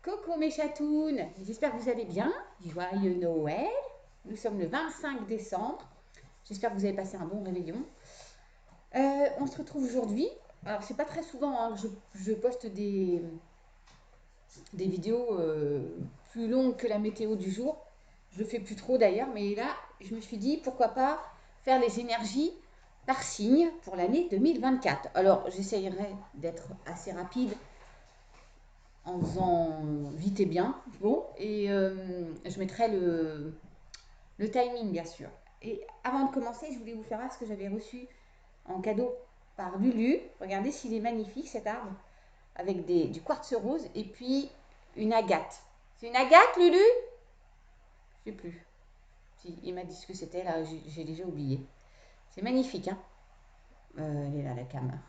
Coucou mes chatounes, j'espère que vous allez bien. Joyeux Noël. Nous sommes le 25 décembre. J'espère que vous avez passé un bon réveillon. On se retrouve aujourd'hui. Alors, c'est pas très souvent hein, que je poste des vidéos plus longues que la météo du jour. Je le fais plus trop d'ailleurs, mais là, je me suis dit pourquoi pas faire les énergies par signe pour l'année 2024. Alors, j'essayerai d'être assez rapide en faisant vite et bien. Bon, et je mettrai le timing, bien sûr. Et avant de commencer, je voulais vous faire voir ce que j'avais reçu en cadeau par Lulu. Regardez s'il est magnifique cet arbre, avec du quartz rose et puis une agate. C'est une agate, Lulu? Je sais plus. Si, il m'a dit ce que c'était, là, j'ai déjà oublié. C'est magnifique, hein. Elle est là, la cam.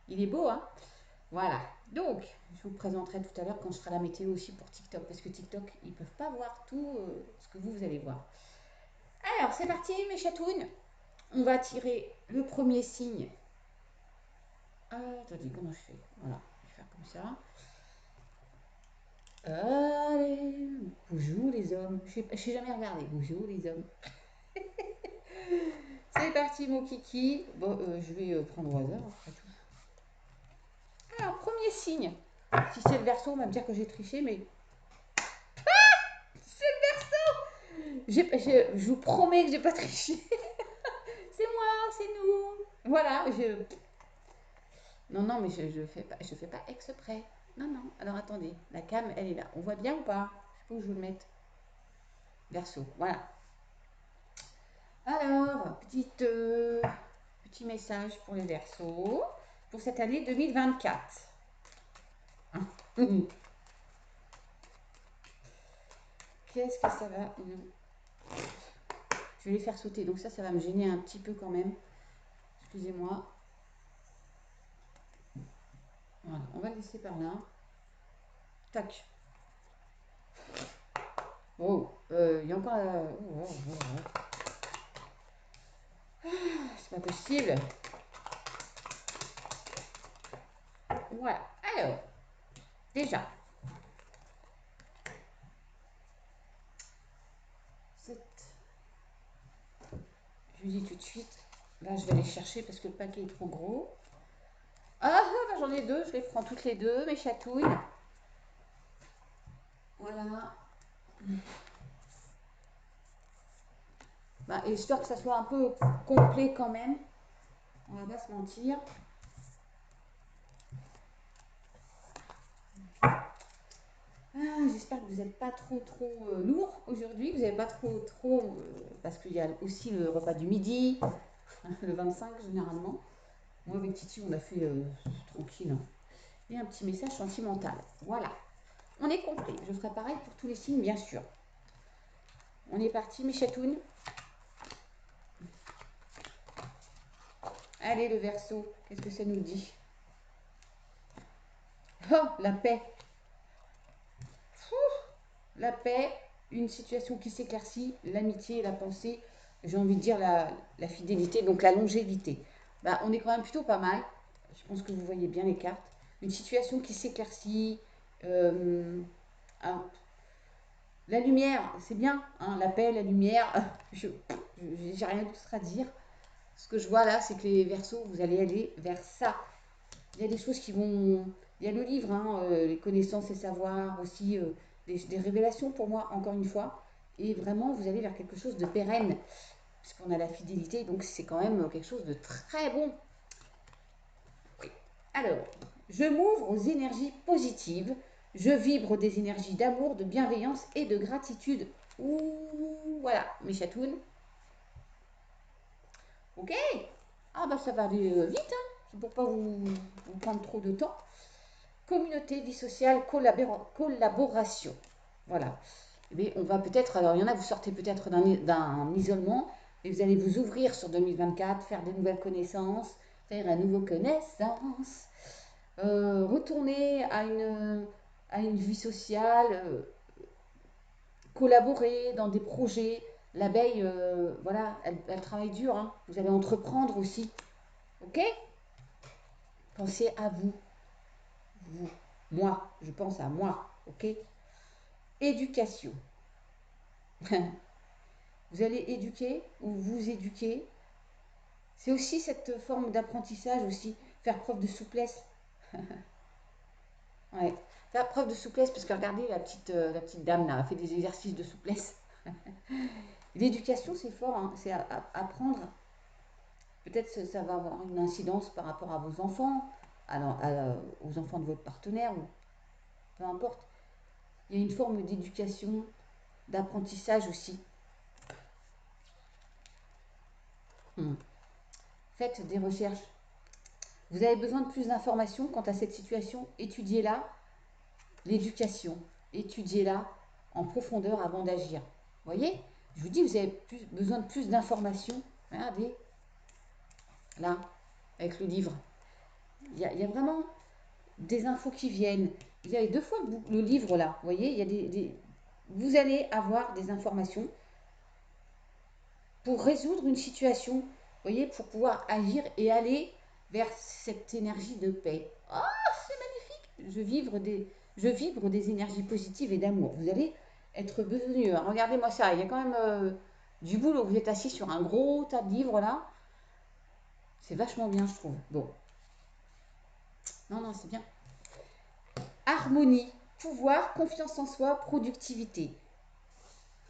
Il est beau, hein. Voilà. Donc, je vous présenterai tout à l'heure quand je ferai la météo aussi pour TikTok, parce que TikTok, ils ne peuvent pas voir tout ce que vous allez voir. Alors, c'est parti, mes chatounes. On va tirer le premier signe. Attendez, comment je fais? Voilà, je vais faire comme ça. Allez, bonjour les hommes. Je n'ai jamais regardé. Bonjour les hommes. C'est parti, mon kiki. Bon, je vais prendre au hasard, après tout. Alors, premier signe. Si c'est le Verseau, on va me dire que j'ai triché, mais c'est le Verseau. Je vous promets que j'ai pas triché. C'est moi, c'est nous. Voilà, Non, non, mais je fais pas exprès. Non, non. Alors attendez, la cam, elle est là. On voit bien ou pas? Je sais pas où je veux le mettre. Verso, voilà. Alors, petit message pour les versos pour cette année 2024. Hein. Qu'est-ce que ça va Je vais les faire sauter, donc ça va me gêner un petit peu quand même. Excusez-moi. Voilà, on va le laisser par là. Tac. Oh, il y a encore... c'est pas possible. Voilà. Alors, déjà. Je vous dis tout de suite. Là, je vais les chercher parce que le paquet est trop gros. Ah, bah, j'en ai deux. Je les prends toutes les deux, mes chatouilles. Voilà. Bah, histoire que ça soit un peu complet quand même. On va pas se mentir. J'espère que vous n'êtes pas trop lourd aujourd'hui. Vous n'avez pas trop parce qu'il y a aussi le repas du midi, le 25 généralement. Moi avec Titi on a fait tranquille. Hein. Et un petit message sentimental. Voilà. On est complet. Je ferai pareil pour tous les signes bien sûr. On est parti mes chatounes. Allez le Verseau, qu'est-ce que ça nous dit? Oh, la paix. La paix, une situation qui s'éclaircit, l'amitié, la pensée, j'ai envie de dire la fidélité, donc la longévité. Bah, on est quand même plutôt pas mal. Je pense que vous voyez bien les cartes. Une situation qui s'éclaircit. euh, ah, la lumière, c'est bien. Hein, la paix, la lumière. J'ai rien d'autre à dire. Ce que je vois là, c'est que les Verseaux, vous allez aller vers ça. Il y a des choses qui vont. Il y a le livre, hein, les connaissances et savoirs, aussi des révélations pour moi, encore une fois. Et vraiment, vous allez vers quelque chose de pérenne, puisqu'on a la fidélité, donc c'est quand même quelque chose de très bon. Oui. Alors, je m'ouvre aux énergies positives. Je vibre des énergies d'amour, de bienveillance et de gratitude. Ouh, voilà, mes chatounes. Ok. Ah bah ça va aller vite, hein. C'est pour pas vous prendre trop de temps. Communauté, vie sociale, collaboration. Voilà. Mais on va peut-être, alors il y en a, vous sortez peut-être d'un isolement, et vous allez vous ouvrir sur 2024, faire de nouvelles connaissances, faire un nouveau connaissance, retourner à une vie sociale, collaborer dans des projets. L'abeille, voilà, elle travaille dur, hein. Vous allez entreprendre aussi. Ok. Pensez à vous. Vous. Moi, je pense à moi, ok? Éducation. Vous allez éduquer ou vous éduquer. C'est aussi cette forme d'apprentissage aussi, faire preuve de souplesse. Ouais. Faire preuve de souplesse, parce que regardez, la petite dame là, elle fait des exercices de souplesse. L'éducation, c'est fort, hein, c'est apprendre. Peut-être que ça va avoir une incidence par rapport à vos enfants, aux enfants de votre partenaire, ou peu importe. Il y a une forme d'éducation, d'apprentissage aussi. Hmm. Faites des recherches. Vous avez besoin de plus d'informations quant à cette situation, étudiez-la. L'éducation, étudiez-la en profondeur avant d'agir. Vous voyez, je vous dis, vous avez besoin de plus d'informations. Regardez, là, avec le livre. Il y a vraiment des infos qui viennent. Il y a deux fois le livre là. Vous voyez, il y a vous allez avoir des informations pour résoudre une situation. Vous voyez, pour pouvoir agir et aller vers cette énergie de paix. Oh, c'est magnifique. Je vibre des énergies positives et d'amour. Vous allez être besogneux. Regardez-moi ça. Il y a quand même du boulot. Vous êtes assis sur un gros tas de livres là. C'est vachement bien, je trouve. Bon. Non, non, c'est bien. Harmonie, pouvoir, confiance en soi, productivité.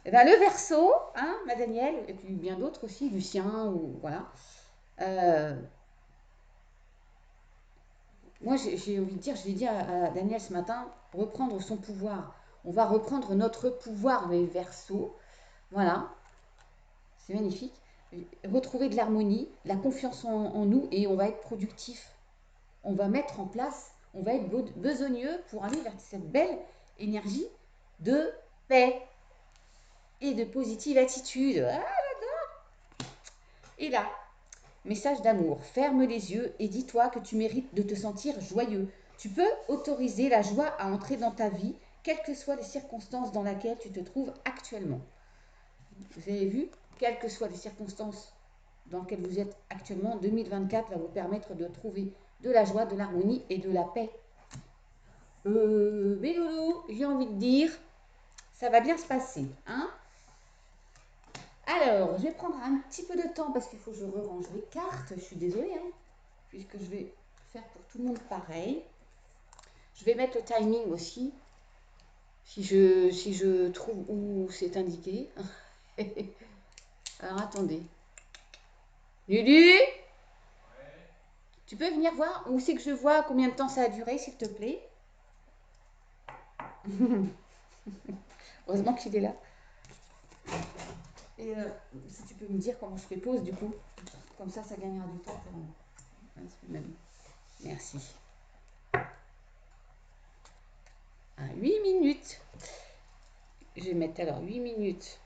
Eh ben, le Verseau, hein, ma Danielle, et puis bien d'autres aussi, Lucien, ou voilà. Euh, Moi, j'ai envie de dire, je l'ai dit à Daniel ce matin, reprendre son pouvoir. On va reprendre notre pouvoir, les Verseaux. Voilà, c'est magnifique. Retrouver de l'harmonie, la confiance en nous et on va être productif. On va mettre en place, on va être besogneux pour aller vers cette belle énergie de paix et de positive attitude. Ah, et là, message d'amour. Ferme les yeux et dis-toi que tu mérites de te sentir joyeux. Tu peux autoriser la joie à entrer dans ta vie, quelles que soient les circonstances dans lesquelles tu te trouves actuellement. Vous avez vu, quelles que soient les circonstances dans lesquelles vous êtes actuellement, 2024 va vous permettre de trouver de la joie, de l'harmonie et de la paix. Mes loulous, j'ai envie de dire, ça va bien se passer. Hein. Alors, je vais prendre un petit peu de temps parce qu'il faut que je range les cartes. Je suis désolée, hein, puisque je vais faire pour tout le monde pareil. Je vais mettre le timing aussi, si je trouve où c'est indiqué. Alors, attendez. Lulu, tu peux venir voir où c'est que je vois combien de temps ça a duré, s'il te plaît. Heureusement qu'il est là. Et si tu peux me dire comment je fais pause, du coup. Comme ça gagnera du temps pour même. Merci. À 8 minutes. Je vais mettre alors 8 minutes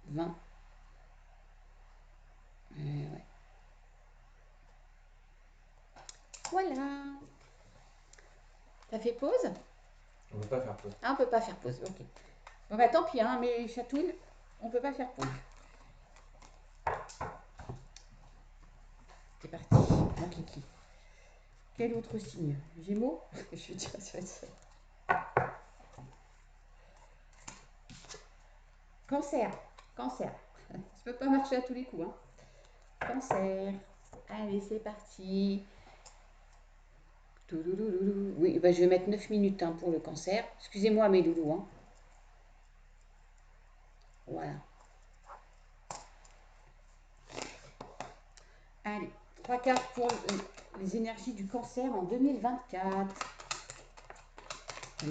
20. Ouais. Voilà. T'as fait pause? On ne peut pas faire pause. Ah, on peut pas faire pause, ok. Bon bah tant pis, hein, mais chatounes, on peut pas faire pause. C'est parti, mon kiki. Quel autre signe? Gémeaux? Je suis déjà ça. Cancer, cancer. Ça peut pas marcher à tous les coups, hein. Cancer. Allez, c'est parti. Oui, bah, je vais mettre 9 minutes hein, pour le cancer. Excusez-moi mes loulous. Hein. Voilà. Allez, 3 cartes pour les énergies du cancer en 2024.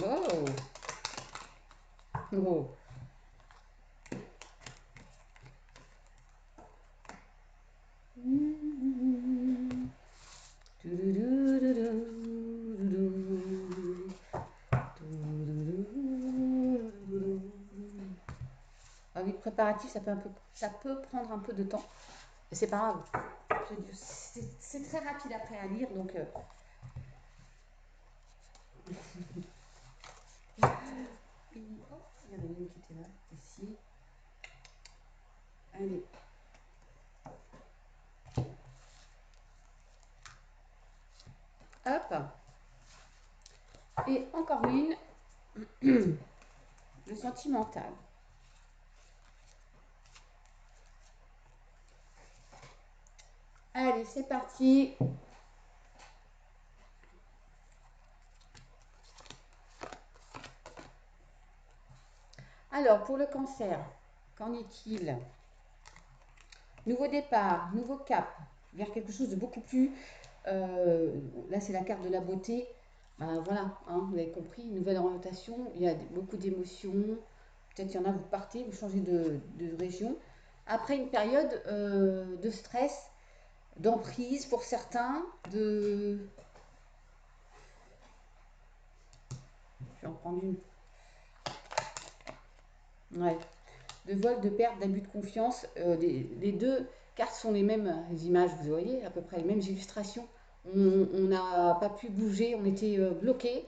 Oh, oh. Ah oui, préparatif, ça peut prendre un peu de temps. Mais c'est pas grave. C'est très rapide après à lire, donc. Oh, il y en avait une qui était là, ici. Allez. Hop. Et encore une, le sentimental. Allez, c'est parti. Alors, pour le cancer, qu'en est-il? Nouveau départ, nouveau cap, vers quelque chose de beaucoup plus... là, c'est la carte de la beauté. Voilà, hein, vous avez compris, nouvelle orientation, il y a beaucoup d'émotions. Peut-être qu'il y en a, vous partez, vous changez de région. Après une période de stress, d'emprise pour certains, de... Je vais en prendre une. Ouais. De vol, de perte, d'abus de confiance. Les deux cartes sont les mêmes images, vous voyez, à peu près les mêmes illustrations. On n'a pas pu bouger, on était bloqué.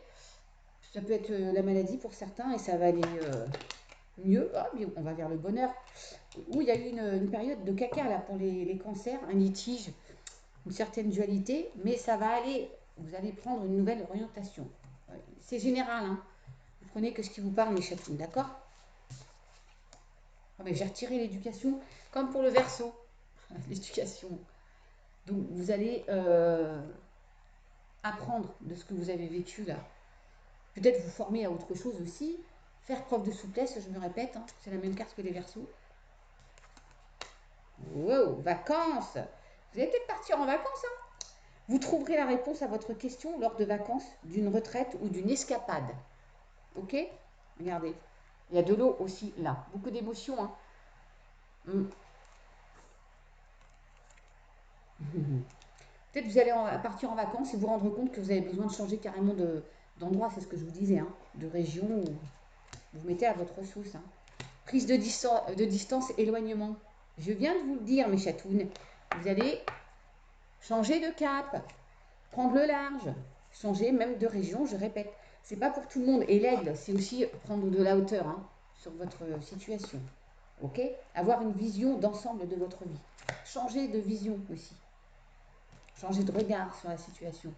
Ça peut être la maladie pour certains et ça va aller mieux. Ah, mais on va vers le bonheur. Où il y a eu une période de caca là pour les cancers, un litige, une certaine dualité, mais ça va aller. Vous allez prendre une nouvelle orientation. C'est général, hein. Vous prenez que ce qui vous parle, mes chatounes, d'accord? Ah, mais j'ai retiré l'éducation, comme pour le verso. L'éducation. Donc vous allez apprendre de ce que vous avez vécu là. Peut-être vous former à autre chose aussi. Faire preuve de souplesse, je me répète, hein, c'est la même carte que les versos. Wow, vacances. Vous allez peut-être partir en vacances, hein. Vous trouverez la réponse à votre question lors de vacances, d'une retraite ou d'une escapade. Ok? Regardez. Il y a de l'eau aussi là. Beaucoup d'émotions, hein. Peut-être vous allez partir en vacances et vous rendre compte que vous avez besoin de changer carrément d'endroit, c'est ce que je vous disais, hein, de région où vous mettez à votre sauce. Hein. Prise de distance, éloignement. Je viens de vous le dire, mes chatounes. Vous allez changer de cap, prendre le large, changer même de région, je répète. C'est pas pour tout le monde. Et l'aigle, c'est aussi prendre de la hauteur hein, sur votre situation. Ok? Avoir une vision d'ensemble de votre vie. Changer de vision aussi. Changer de regard sur la situation.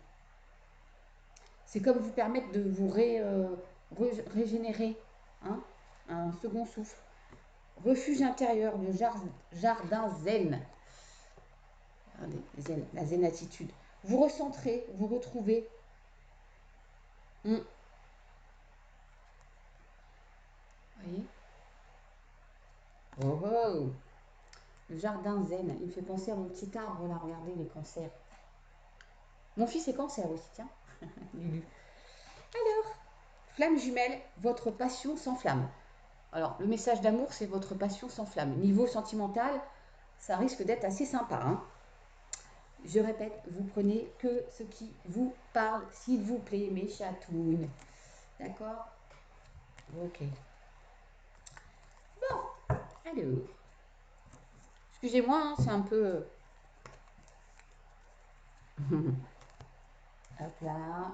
C'est comme vous permettre de vous régénérer, hein, un second souffle. Refuge intérieur, le jardin zen. Regardez, zen, la zen attitude. Vous recentrez, vous retrouvez. Vous voyez? Oh oh. Le jardin zen, il me fait penser à mon petit arbre là, regardez les cancers. Mon fils est cancer aussi, tiens. Lulu. Alors, flamme jumelle, votre passion s'enflamme. Alors, le message d'amour, c'est votre passion s'enflamme. Niveau sentimental, ça risque d'être assez sympa. Hein. Je répète, vous prenez que ce qui vous parle, s'il vous plaît, mes chatounes. D'accord? Ok. Bon, alors. Excusez-moi, hein, c'est un peu... Hop là.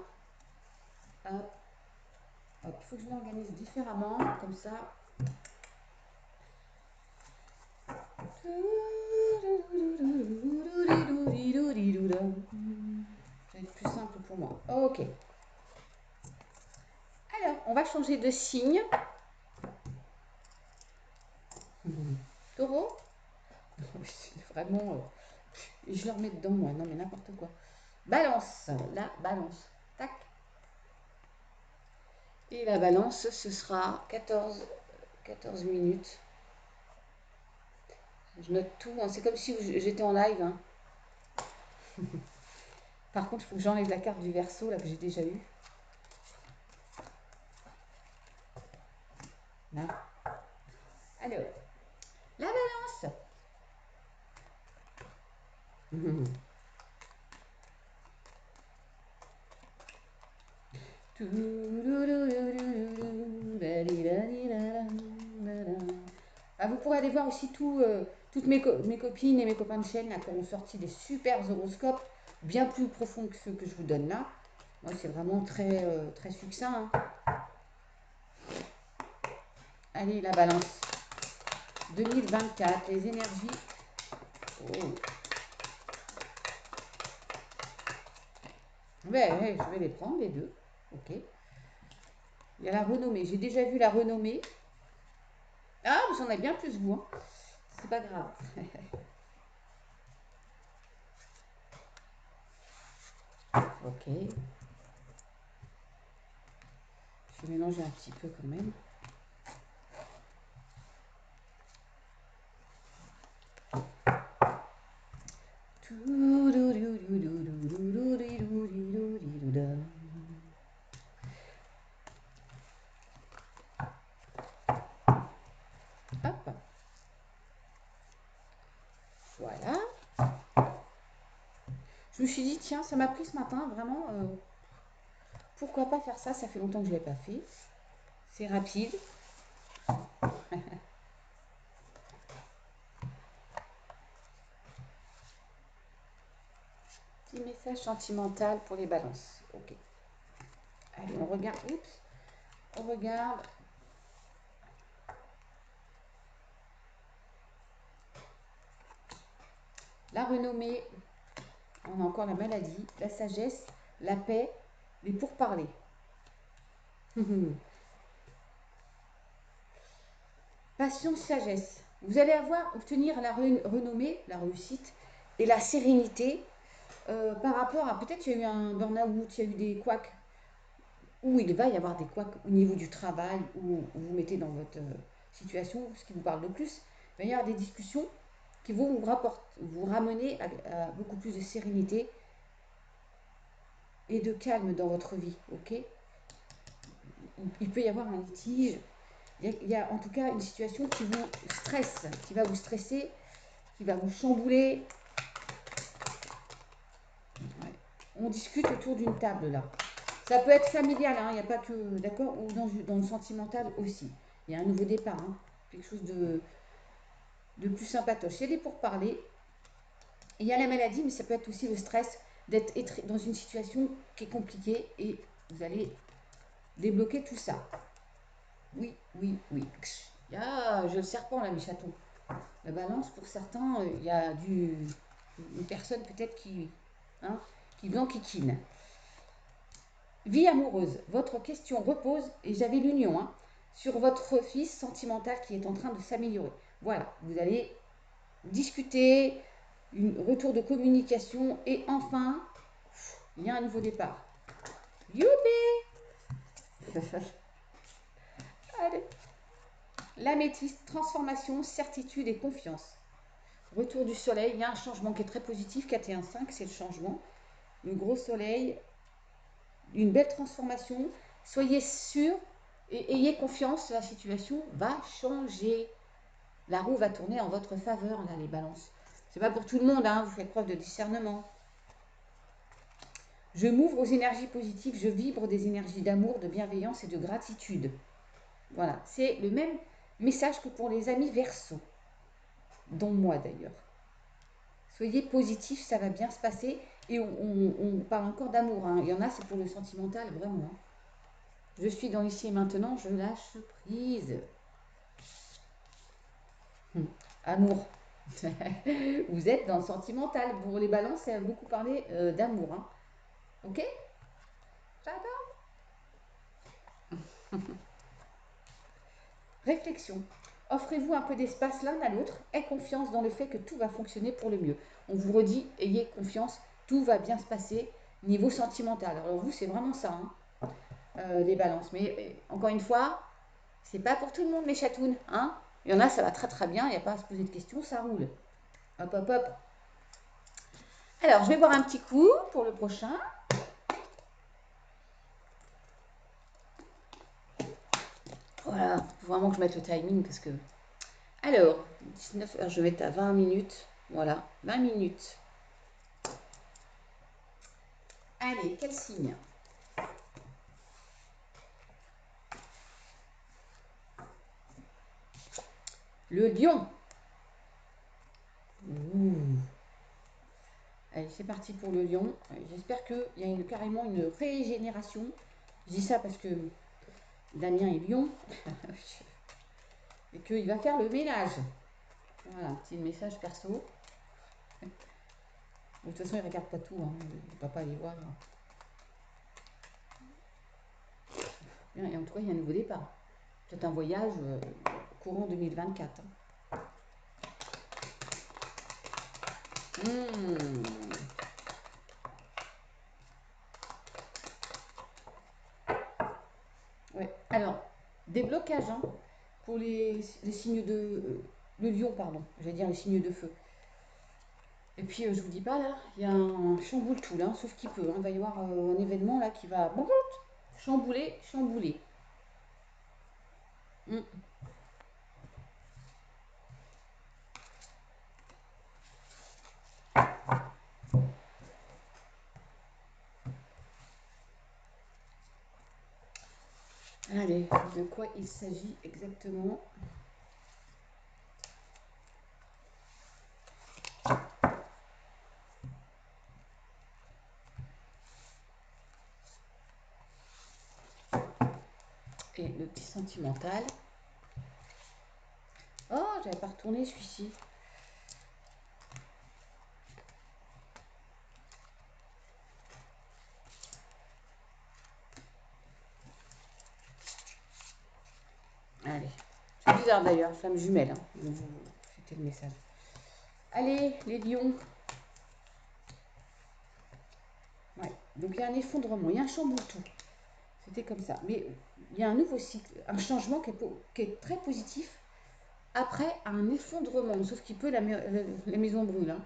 Hop. Hop. Il faut que je m'organise différemment, comme ça. Ça va être plus simple pour moi. Ok. Alors, on va changer de signe. Taureau. Vraiment... je le remets dedans, moi. Non, mais n'importe quoi. Balance. La balance. Tac. Et la balance, ce sera 14 minutes. Je note tout. Hein. C'est comme si j'étais en live. Hein. Par contre, il faut que j'enlève la carte du verso, là, que j'ai déjà eue. Là. Alors, la balance. Vous pourrez aller voir aussi toutes mes copines et mes copains de chaîne là, qui ont sorti des super horoscopes bien plus profonds que ceux que je vous donne là. Moi, c'est vraiment très, très succinct. Hein. Allez, la balance. 2024, les énergies. Oh. Ouais, je vais les prendre, les deux. Ok. Il y a la renommée. J'ai déjà vu la renommée. Ah, vous en avez bien plus, vous. Hein. C'est pas grave. Ok. Je vais mélanger un petit peu quand même. Hop. Voilà. Je me suis dit, tiens, ça m'a pris ce matin, vraiment. Pourquoi pas faire ça? Ça fait longtemps que je ne l'ai pas fait. C'est rapide. Petit message sentimental pour les balances. Ok. Allez, on regarde. Oups. On regarde. La renommée. On a encore la maladie, la sagesse, la paix, les pourparlers. Patience, sagesse. Vous allez obtenir la renommée, la réussite et la sérénité par rapport à peut-être qu'il y a eu un burn-out, il y a eu des couacs, ou il va y avoir des couacs au niveau du travail, où vous mettez dans votre situation, ce qui vous parle le plus. Il va y avoir des discussions qui vont vous ramener à beaucoup plus de sérénité et de calme dans votre vie, ok? Il peut y avoir un litige, il y a en tout cas une situation qui vous stresse, qui va vous stresser, qui va vous chambouler. Ouais. On discute autour d'une table là. Ça peut être familial, hein, il n'y a pas que, d'accord, ou dans le sentimental aussi. Il y a un nouveau départ, hein, quelque chose de plus sympatoche. Il y a des pourparlers. Il y a la maladie, mais ça peut être aussi le stress d'être dans une situation qui est compliquée et vous allez débloquer tout ça. Oui, oui, oui. Ah, je le serpent là, mes chatons. La balance, pour certains, il y a une personne peut-être hein, qui blanquiquine. Vie amoureuse. Votre question repose, et j'avais l'union, hein, sur votre fils sentimental qui est en train de s'améliorer. Voilà, vous allez discuter, un retour de communication, et enfin, il y a un nouveau départ. Youpi! Allez. L'améthyste, transformation, certitude et confiance. Retour du soleil, il y a un changement qui est très positif, 4 et 1, 5, c'est le changement. Le gros soleil, une belle transformation. Soyez sûr et ayez confiance, la situation va changer. La roue va tourner en votre faveur, là, les balances. C'est pas pour tout le monde, hein, vous faites preuve de discernement. Je m'ouvre aux énergies positives, je vibre des énergies d'amour, de bienveillance et de gratitude. Voilà, c'est le même message que pour les amis Verseau, dont moi d'ailleurs. Soyez positifs, ça va bien se passer. Et on parle encore d'amour. Hein. Il y en a, c'est pour le sentimental, vraiment. Hein. Je suis dans ici et maintenant, je lâche prise. Amour. Vous êtes dans le sentimental. Pour les balances, c'est beaucoup parlé d'amour. Hein. Ok? J'adore. Réflexion. Offrez-vous un peu d'espace l'un à l'autre. Aie confiance dans le fait que tout va fonctionner pour le mieux. On vous redit, ayez confiance, tout va bien se passer niveau sentimental. Alors vous, c'est vraiment ça, hein, les balances. Mais encore une fois, c'est pas pour tout le monde, mes chatounes. Hein, il y en a, ça va très très bien, il n'y a pas à se poser de questions, ça roule. Hop, hop, hop. Alors, je vais boire un petit coup pour le prochain. Voilà, faut vraiment que je mette le timing parce que... Alors, 19 heures, je vais mettre à 20 minutes. Voilà, 20 minutes. Allez, quel signe? Le lion. Ouh. Allez, c'est parti pour le lion. J'espère qu'il y a carrément une régénération. Je dis ça parce que Damien est lion. Et qu'il va faire le ménage. Voilà, un petit message perso. De toute façon, il ne regarde pas tout. Hein. Il ne va pas aller voir. Et en tout cas, il y a un nouveau départ. Peut-être un voyage courant 2024. Hein. Ouais. Alors, des blocages hein, pour les signes de... le lion, pardon. J'allais dire les signes de feu. Et puis, je vous dis pas, là, il y a un chamboule tout, là, sauf qu'il peut. Hein. Il va y avoir un événement, là, qui va chambouler, chambouler. Mm. Allez, de quoi il s'agit exactement? Et le petit sentimental. Oh, j'avais pas retourné celui-ci. Allez, c'est bizarre d'ailleurs, flamme jumelle. Hein. C'était le message. Allez, les lions. Ouais. Donc il y a un effondrement, il y a un chamboule-tout. C'était comme ça. Mais il y a un nouveau cycle, un changement qui est très positif après un effondrement. Sauf qu'il peut, la maison brûle. Hein.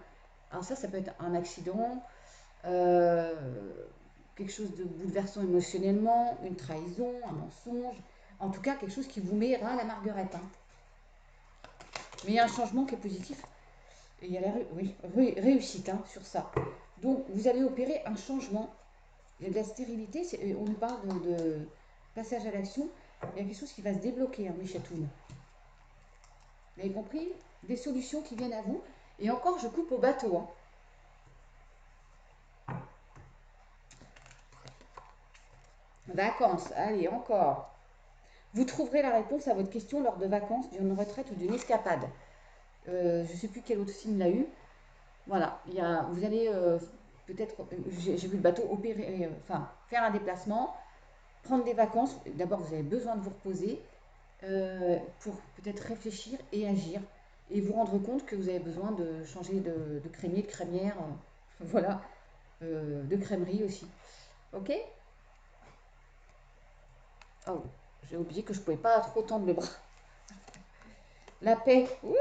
Alors ça peut être un accident, euh, quelque chose de bouleversant émotionnellement, une trahison, un mensonge. En tout cas, quelque chose qui vous met ras la marguerite. Hein. Mais il y a un changement qui est positif. Et il y a réussite hein, sur ça. Donc, vous allez opérer un changement. Il y a de la stérilité. On nous parle de passage à l'action. Il y a quelque chose qui va se débloquer, hein, mes chatounes. Vous avez compris? Des solutions qui viennent à vous. Et encore, je coupe au bateau. Hein. Vacances. Allez, encore. Vous trouverez la réponse à votre question lors de vacances, d'une retraite ou d'une escapade. Je ne sais plus quel autre signe l'a eu. Voilà, vous allez peut-être, j'ai vu le bateau opérer, faire un déplacement, prendre des vacances. D'abord, vous avez besoin de vous reposer pour peut-être réfléchir et agir et vous rendre compte que vous avez besoin de changer de crémier, de crémière, voilà, de crèmerie aussi. Ok? Oh, j'ai oublié que je pouvais pas trop tendre le bras. La paix. Ouh,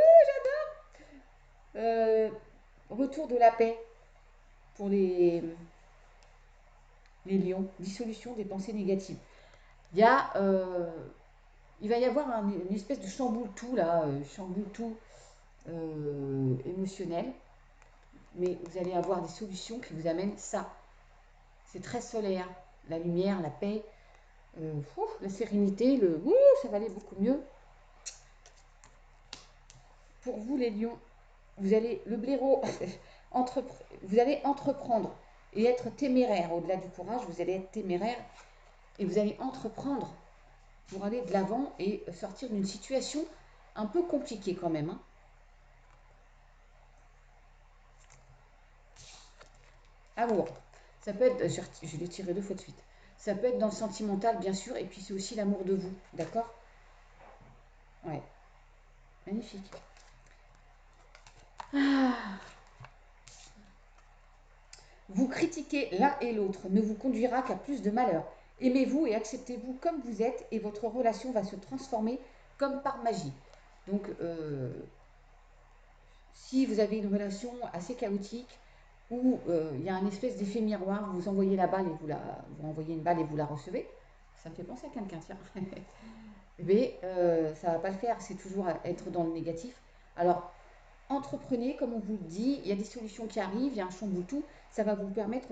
retour de la paix pour les lions. Dissolution des pensées négatives. Il y a il va y avoir une espèce de chamboule-tout là, chamboule-tout émotionnel, mais vous allez avoir des solutions qui vous amènent ça. C'est très solaire, la lumière, la paix, la sérénité, ça va aller beaucoup mieux. Pour vous les lions, vous allez le blaireau, vous allez entreprendre et être téméraire. Au-delà du courage, vous allez être téméraire et vous allez entreprendre pour aller de l'avant et sortir d'une situation un peu compliquée quand même. Hein. Amour. Ça peut être, je l'ai tiré 2 fois de suite. Ça peut être dans le sentimental, bien sûr, et puis c'est aussi l'amour de vous, d'accord? Ouais, magnifique. Ah. Vous critiquer l'un et l'autre ne vous conduira qu'à plus de malheur. Aimez-vous et acceptez-vous comme vous êtes, et votre relation va se transformer comme par magie. Donc, si vous avez une relation assez chaotique, où il y a un espèce d'effet miroir, vous envoyez la balle et vous envoyez une balle et vous la recevez, ça me fait penser à quelqu'un, tiens. Mais ça ne va pas le faire, c'est toujours être dans le négatif. Alors, entreprenez, comme on vous le dit, il y a des solutions qui arrivent, il y a un chamboule-tout, ça va vous permettre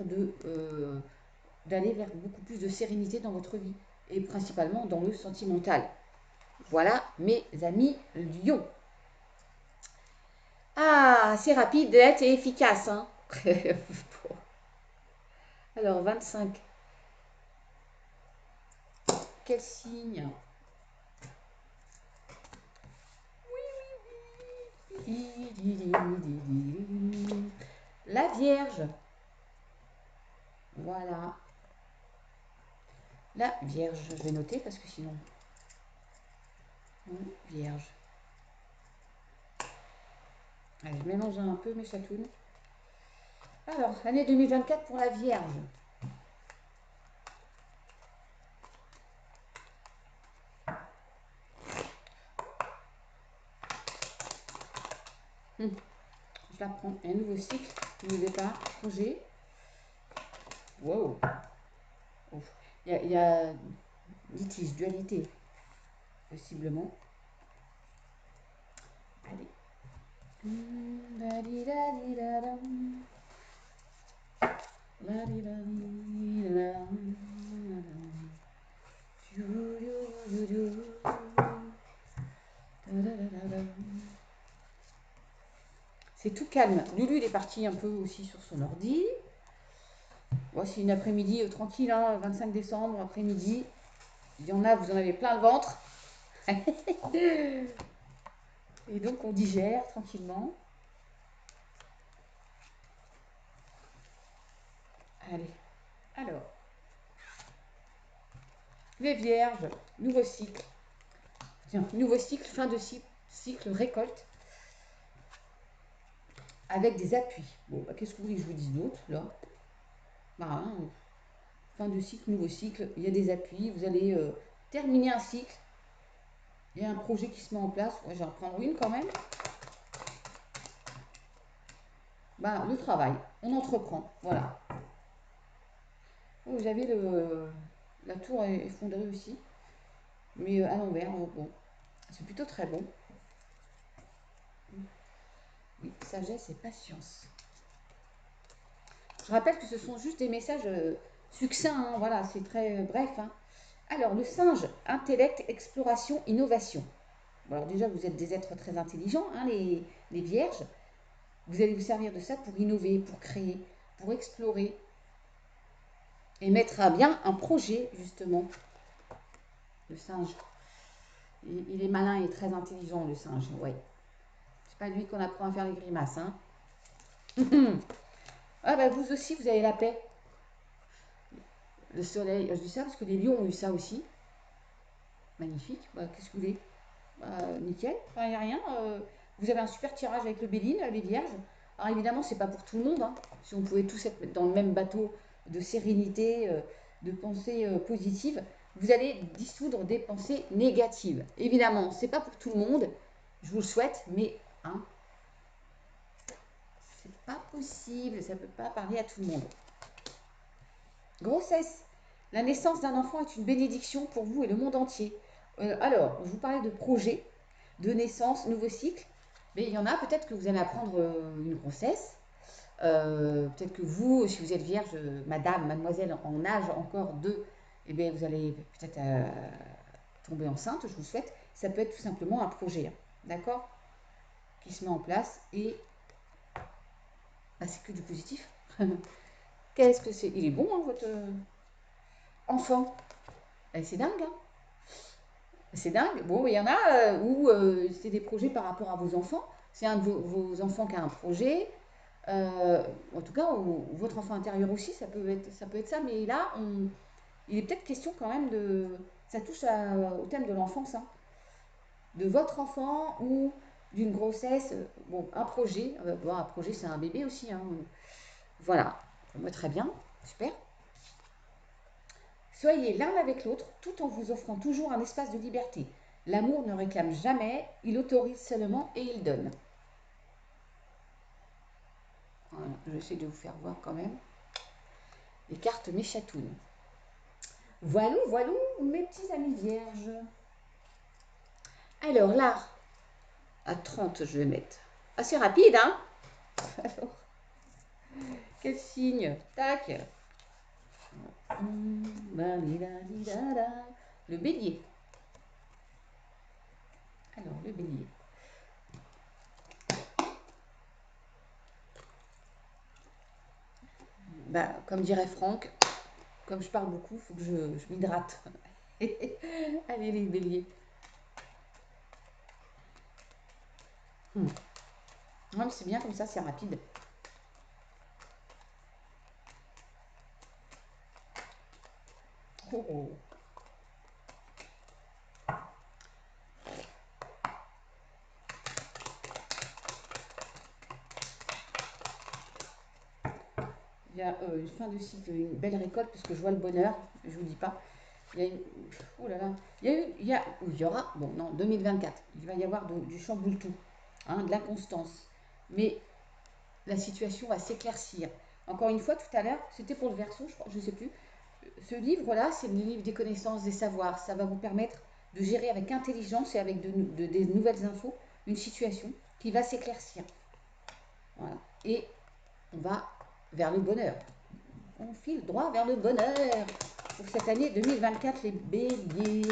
d'aller vers beaucoup plus de sérénité dans votre vie, et principalement dans le sentimental. Voilà, mes amis lions. Ah, c'est rapide, net et efficace. Hein. Alors, 25. Quel signe? La Vierge. Voilà. La Vierge, je vais noter parce que sinon... Vierge. Allez, je mélange un peu mes chatounes. Alors, année 2024 pour la Vierge. Je la prends. Un nouveau cycle, nouveau départ, projet. Wow. Il y a litige, dualité, possiblement. Allez. C'est tout calme. Lulu, il est parti un peu aussi sur son ordi. Voici une après-midi tranquille, hein, 25 décembre, après-midi. Il y en a, vous en avez plein le ventre. Et donc, on digère tranquillement. Allez. Alors. Les Vierges, nouveau cycle. Tiens, nouveau cycle, fin de cycle, récolte. Avec des appuis. Bon, bah, qu'est-ce que vous voulez que je vous dise d'autre, là? Bah, fin de cycle, nouveau cycle, il y a des appuis. Vous allez terminer un cycle. Il y a un projet qui se met en place. Ouais, je vais en prendre une quand même. Bah, le travail, on entreprend, voilà. Oh, j'avais la tour effondrée aussi, mais à l'envers, bon, c'est plutôt très bon. Oui, sagesse et patience. Je rappelle que ce sont juste des messages succincts, hein, voilà, c'est très bref. Hein. Alors, le singe, intellect, exploration, innovation. Bon, alors déjà, vous êtes des êtres très intelligents, hein, les vierges. Vous allez vous servir de ça pour innover, pour créer, pour explorer et mettre à bien un projet, justement. Le singe. Il est malin et très intelligent, le singe, ouais. C'est pas lui qu'on apprend à faire les grimaces, hein. Ah bah vous aussi, vous avez la paix. Le soleil, je dis ça parce que les lions ont eu ça aussi. Magnifique. Bah, qu'est-ce que vous voulez? Bah, nickel. Enfin, il n'y a rien. Vous avez un super tirage avec le Béline, les vierges. Alors évidemment, c'est pas pour tout le monde. Hein. Si on pouvait tous être dans le même bateau de sérénité, de pensée positive, vous allez dissoudre des pensées négatives. Évidemment, c'est pas pour tout le monde. Je vous le souhaite, mais hein, c'est pas possible. Ça peut pas parler à tout le monde. Grossesse. La naissance d'un enfant est une bénédiction pour vous et le monde entier. Alors, je vous parlais de projet, de naissance, nouveau cycle. Mais il y en a peut-être que vous allez apprendre une grossesse. Peut-être que vous, si vous êtes vierge, madame, mademoiselle, en âge encore de, eh bien, vous allez peut-être tomber enceinte, je vous souhaite. Ça peut être tout simplement un projet, hein, d'accord, qui se met en place et bah, c'est que du positif. Qu'est-ce que c'est? Il est bon, hein, votre enfant. C'est dingue, hein. C'est dingue. Bon, il y en a où c'est des projets par rapport à vos enfants. C'est un de vos enfants qui a un projet. En tout cas, ou votre enfant intérieur aussi, ça peut être ça. Mais là, il est peut-être question quand même de... Ça touche au thème de l'enfance. Hein. De votre enfant ou d'une grossesse. Bon, un projet. Bon, un projet, c'est un bébé aussi. Hein. Voilà. Moi, très bien. Super. Soyez l'un avec l'autre tout en vous offrant toujours un espace de liberté. L'amour ne réclame jamais, il autorise seulement et il donne. Voilà, j'essaie de vous faire voir quand même les cartes mes chatounes. Voilà, voilà mes petits amis vierges. Alors là, à 30 je vais mettre. Assez rapide, hein. Alors, quel signe? Tac. Le bélier. Alors, le bélier. Bah, comme dirait Franck, comme je parle beaucoup, il faut que je m'hydrate. Allez les béliers. Ouais, mais c'est bien comme ça, c'est rapide. Oh. Il y a une fin de cycle, une belle récolte, parce que je vois le bonheur, je ne vous dis pas. Il y a une... Oh là là. Il y aura, bon non, 2024, il va y avoir du chamboule tout, hein, de l'inconstance. Mais la situation va s'éclaircir. Encore une fois, tout à l'heure, c'était pour le Verseau, je ne sais plus. Ce livre-là, c'est le livre des connaissances, des savoirs. Ça va vous permettre de gérer avec intelligence et avec des nouvelles infos une situation qui va s'éclaircir. Voilà. Et on va vers le bonheur. On file droit vers le bonheur pour cette année 2024, les béliers.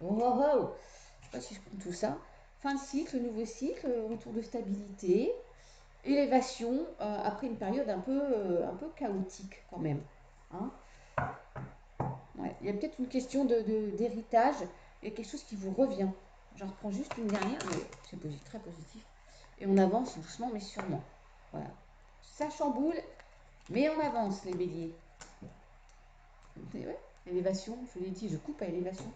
Oh oh oh. Je sais pas si je prends tout ça. Fin de cycle, nouveau cycle, retour de stabilité, élévation après une période un peu chaotique quand même. Hein. Ouais. Il y a peut-être une question d'héritage, il y a quelque chose qui vous revient. J'en reprends juste une dernière, mais c'est très positif. Et on avance doucement mais sûrement. Voilà. Ça chamboule, mais on avance les béliers. Ouais. Élévation, je l'ai dit, je coupe à élévation.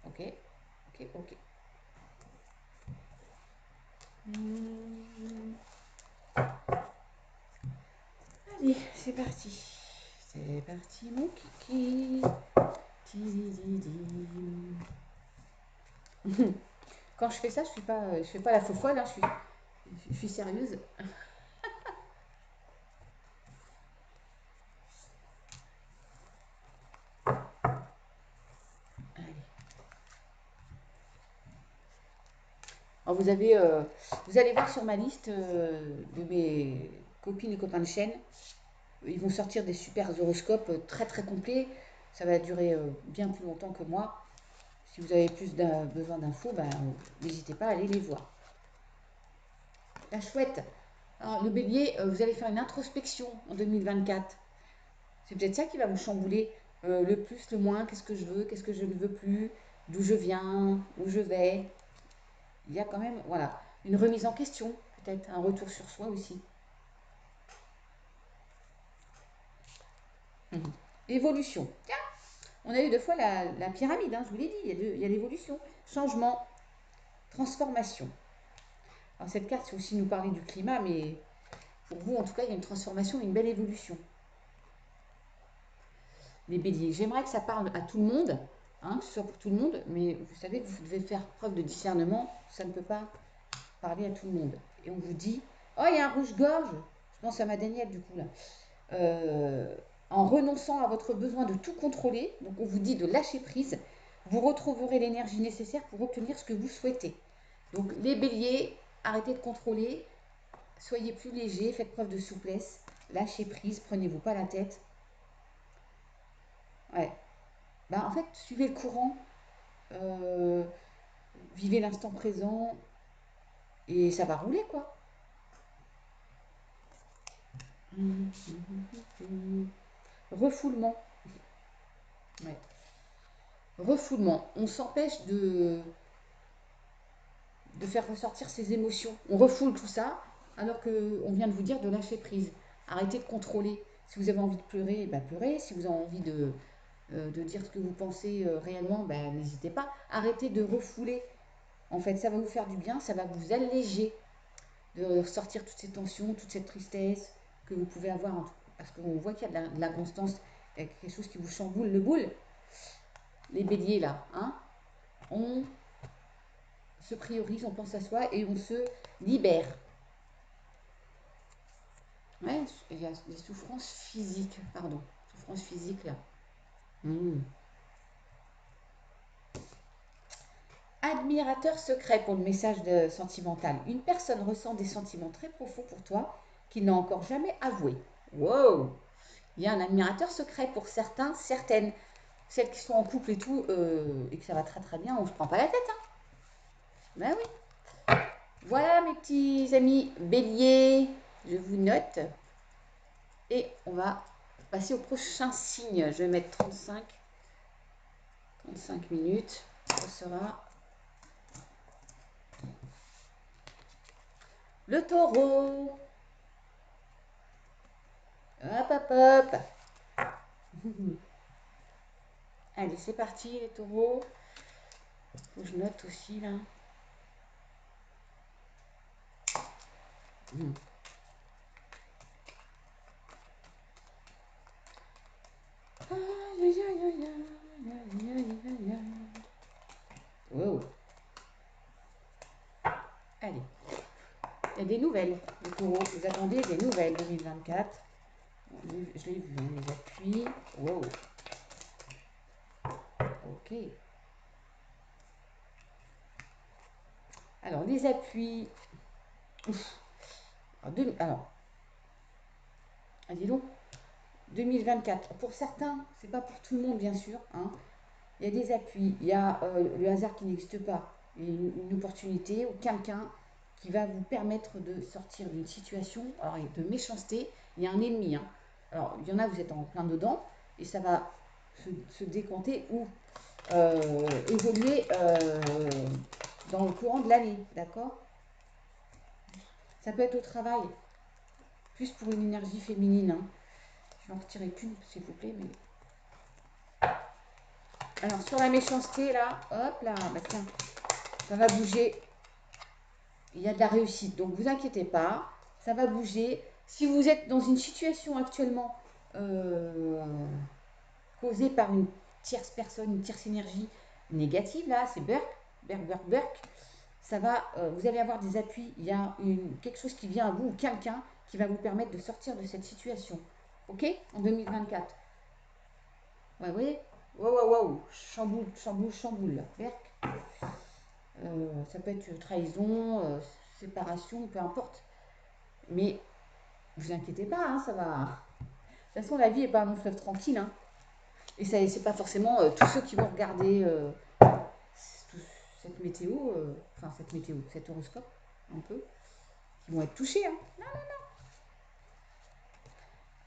Ok, ok, ok. Allez, c'est parti. C'est parti, mon kiki. Quand je fais ça, je fais pas la faux folle, hein, je suis sérieuse. Allez. Alors vous allez voir sur ma liste de mes copines et copains de chaîne, ils vont sortir des super horoscopes très très complets. Ça va durer bien plus longtemps que moi. Si vous avez besoin d'infos, ben, n'hésitez pas à aller les voir. La chouette. Alors, le bélier, vous allez faire une introspection en 2024. C'est peut-être ça qui va vous chambouler. Le plus, le moins, qu'est-ce que je veux, qu'est-ce que je ne veux plus, d'où je viens, où je vais. Il y a quand même, voilà, une remise en question, peut-être un retour sur soi aussi. Évolution. Tiens, on a eu deux fois la pyramide, hein, je vous l'ai dit, il y a l'évolution. Changement, transformation. Alors cette carte, c'est aussi nous parler du climat, mais pour vous, en tout cas, il y a une transformation, une belle évolution. Les béliers, j'aimerais que ça parle à tout le monde, hein, que ce soit pour tout le monde, mais vous savez que vous devez faire preuve de discernement, ça ne peut pas parler à tout le monde. Et on vous dit, oh, il y a un rouge-gorge, je pense à ma Danielle du coup là, en renonçant à votre besoin de tout contrôler, donc on vous dit de lâcher prise, vous retrouverez l'énergie nécessaire pour obtenir ce que vous souhaitez. Donc les béliers, arrêtez de contrôler, soyez plus légers, faites preuve de souplesse, lâchez prise, prenez-vous pas la tête. Ouais. Ben, en fait, suivez le courant, euh, vivez l'instant présent et ça va rouler quoi. Refoulement. Ouais. Refoulement. On s'empêche de faire ressortir ses émotions. On refoule tout ça alors qu'on vient de vous dire de lâcher prise. Arrêtez de contrôler. Si vous avez envie de pleurer, ben pleurez. Si vous avez envie de dire ce que vous pensez réellement, ben, n'hésitez pas. Arrêtez de refouler. En fait, ça va vous faire du bien, ça va vous alléger de sortir toutes ces tensions, toute cette tristesse que vous pouvez avoir. Parce qu'on voit qu'il y a de l'inconstance, quelque chose qui vous chamboule le boule. Les béliers là, hein, on se priorise, on pense à soi et on se libère. Ouais, il y a des souffrances physiques, pardon, souffrances physiques là. Admirateur secret pour le message sentimental. Une personne ressent des sentiments très profonds pour toi qu'il n'a encore jamais avoué. Wow! Il y a un admirateur secret pour certains, certaines. Celles qui sont en couple et tout, et que ça va très très bien, on se prend pas la tête. Hein. Ben oui. Voilà mes petits amis béliers, je vous note. Et on va passer au prochain signe. Je vais mettre 35 minutes. Ce sera le taureau. Hop, hop, hop. Allez, c'est parti les taureaux. Faut que je note aussi là. Wow. Allez. Il y a des nouvelles, les taureaux. Vous attendez des nouvelles 2024. Je l'ai vu, hein, les appuis. Wow. Ok. Alors, les appuis. Alors, dis donc, 2024. Pour certains, c'est pas pour tout le monde, bien sûr. Hein. Il y a des appuis, il y a le hasard qui n'existe pas, une opportunité ou quelqu'un qui va vous permettre de sortir d'une situation alors, de méchanceté. Il y a un ennemi. Hein. Alors, il y en a, vous êtes en plein dedans et ça va se décompter ou évoluer dans le courant de l'année. D'accord? Ça peut être au travail, plus pour une énergie féminine. Hein. Je vais en retirer qu'une, s'il vous plaît. Mais... Alors, sur la méchanceté, là, hop là, bah tiens, ça va bouger. Il y a de la réussite, donc vous inquiétez pas, ça va bouger. Si vous êtes dans une situation actuellement causée par une tierce personne, une tierce énergie négative, là, c'est Burk, ça va, vous allez avoir des appuis, il y a quelque chose qui vient à vous ou quelqu'un qui va vous permettre de sortir de cette situation. Ok? En 2024. Ouais, vous voyez? Wow. Chamboule, là. Berk. Ça peut être trahison, séparation, peu importe. Mais vous inquiétez pas, hein, ça va. De toute façon, la vie n'est pas un long fleuve tranquille. Hein. Et ça, c'est pas forcément tous ceux qui vont regarder cette météo, cet horoscope, un peu, qui vont être touchés. Hein. Non.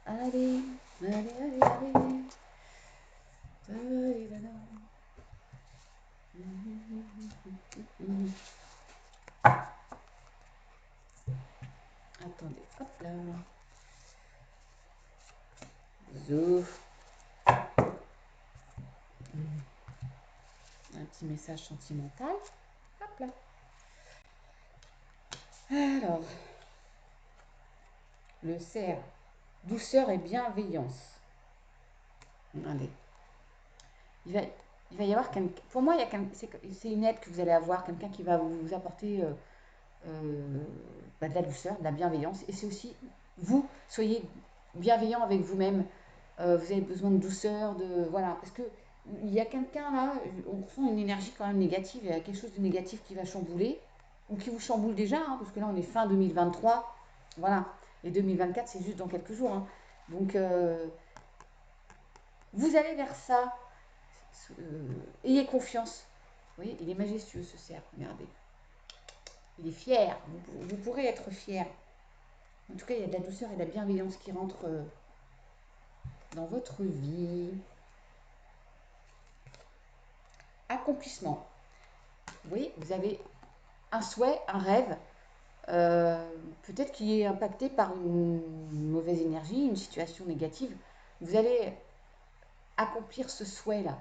Allez. Attendez, hop là. Zouf. Un petit message sentimental. Hop là. Alors, le cerf, douceur et bienveillance. Allez. Il va y avoir quelqu'un. Pour moi, c'est une aide que vous allez avoir, quelqu'un qui va vous apporter de la douceur, de la bienveillance. Et c'est aussi, vous, soyez bienveillant avec vous-même. Vous avez besoin de douceur, voilà. Parce que il y a quelqu'un là, on ressent une énergie quand même négative, il y a quelque chose de négatif qui va chambouler, ou qui vous chamboule déjà, hein, parce que là on est fin 2023, voilà. Et 2024 c'est juste dans quelques jours. Hein. Donc vous allez vers ça, ayez confiance. Vous voyez, il est majestueux ce cerf, regardez. Il est fier, vous pourrez être fier. En tout cas, il y a de la douceur et de la bienveillance qui rentrent dans votre vie. Accomplissement. Oui, vous avez un souhait, un rêve, peut-être qui est impacté par une mauvaise énergie, une situation négative. Vous allez accomplir ce souhait-là,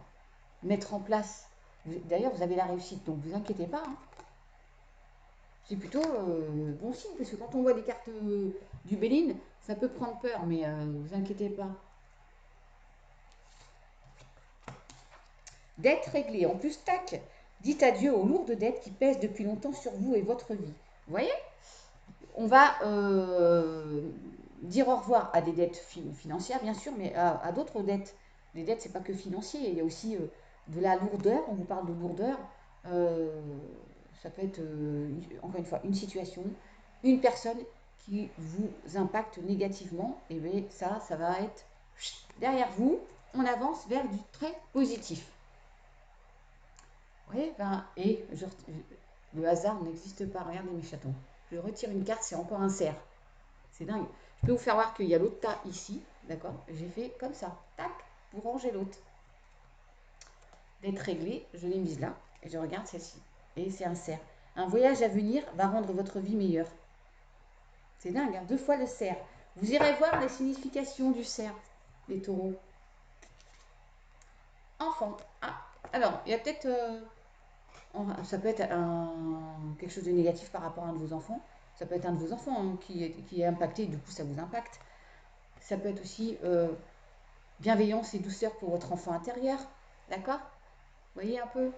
mettre en place. D'ailleurs, vous avez la réussite, donc vous inquiétez pas. Hein. C'est plutôt bon signe, parce que quand on voit des cartes du Béline, ça peut prendre peur, mais vous inquiétez pas. Dette réglée. En plus, tac, dites adieu aux lourdes dettes qui pèsent depuis longtemps sur vous et votre vie. Vous voyez? On va dire au revoir à des dettes financières, bien sûr, mais à d'autres dettes. Les dettes, c'est pas que financier, il y a aussi de la lourdeur. On vous parle de lourdeur. Ça peut être, encore une fois, une situation, une personne qui vous impacte négativement. Et bien ça va être derrière vous. On avance vers du très positif. Oui, ben, et le hasard n'existe pas. Regardez mes chatons. Je retire une carte, c'est encore un cerf. C'est dingue. Je peux vous faire voir qu'il y a l'autre tas ici. D'accord? J'ai fait comme ça. Tac, pour ranger l'autre. D'être réglé, je l'ai mise là. Et je regarde celle-ci. Et c'est un cerf. Un voyage à venir va rendre votre vie meilleure. C'est dingue, hein? 2 fois le cerf. Vous irez voir les significations du cerf, les taureaux. Enfant. Ah, alors, il y a peut-être... ça peut être quelque chose de négatif par rapport à un de vos enfants. Ça peut être un de vos enfants hein, qui est impacté, du coup ça vous impacte. Ça peut être aussi bienveillance et douceur pour votre enfant intérieur. D'accord? Vous voyez un peu?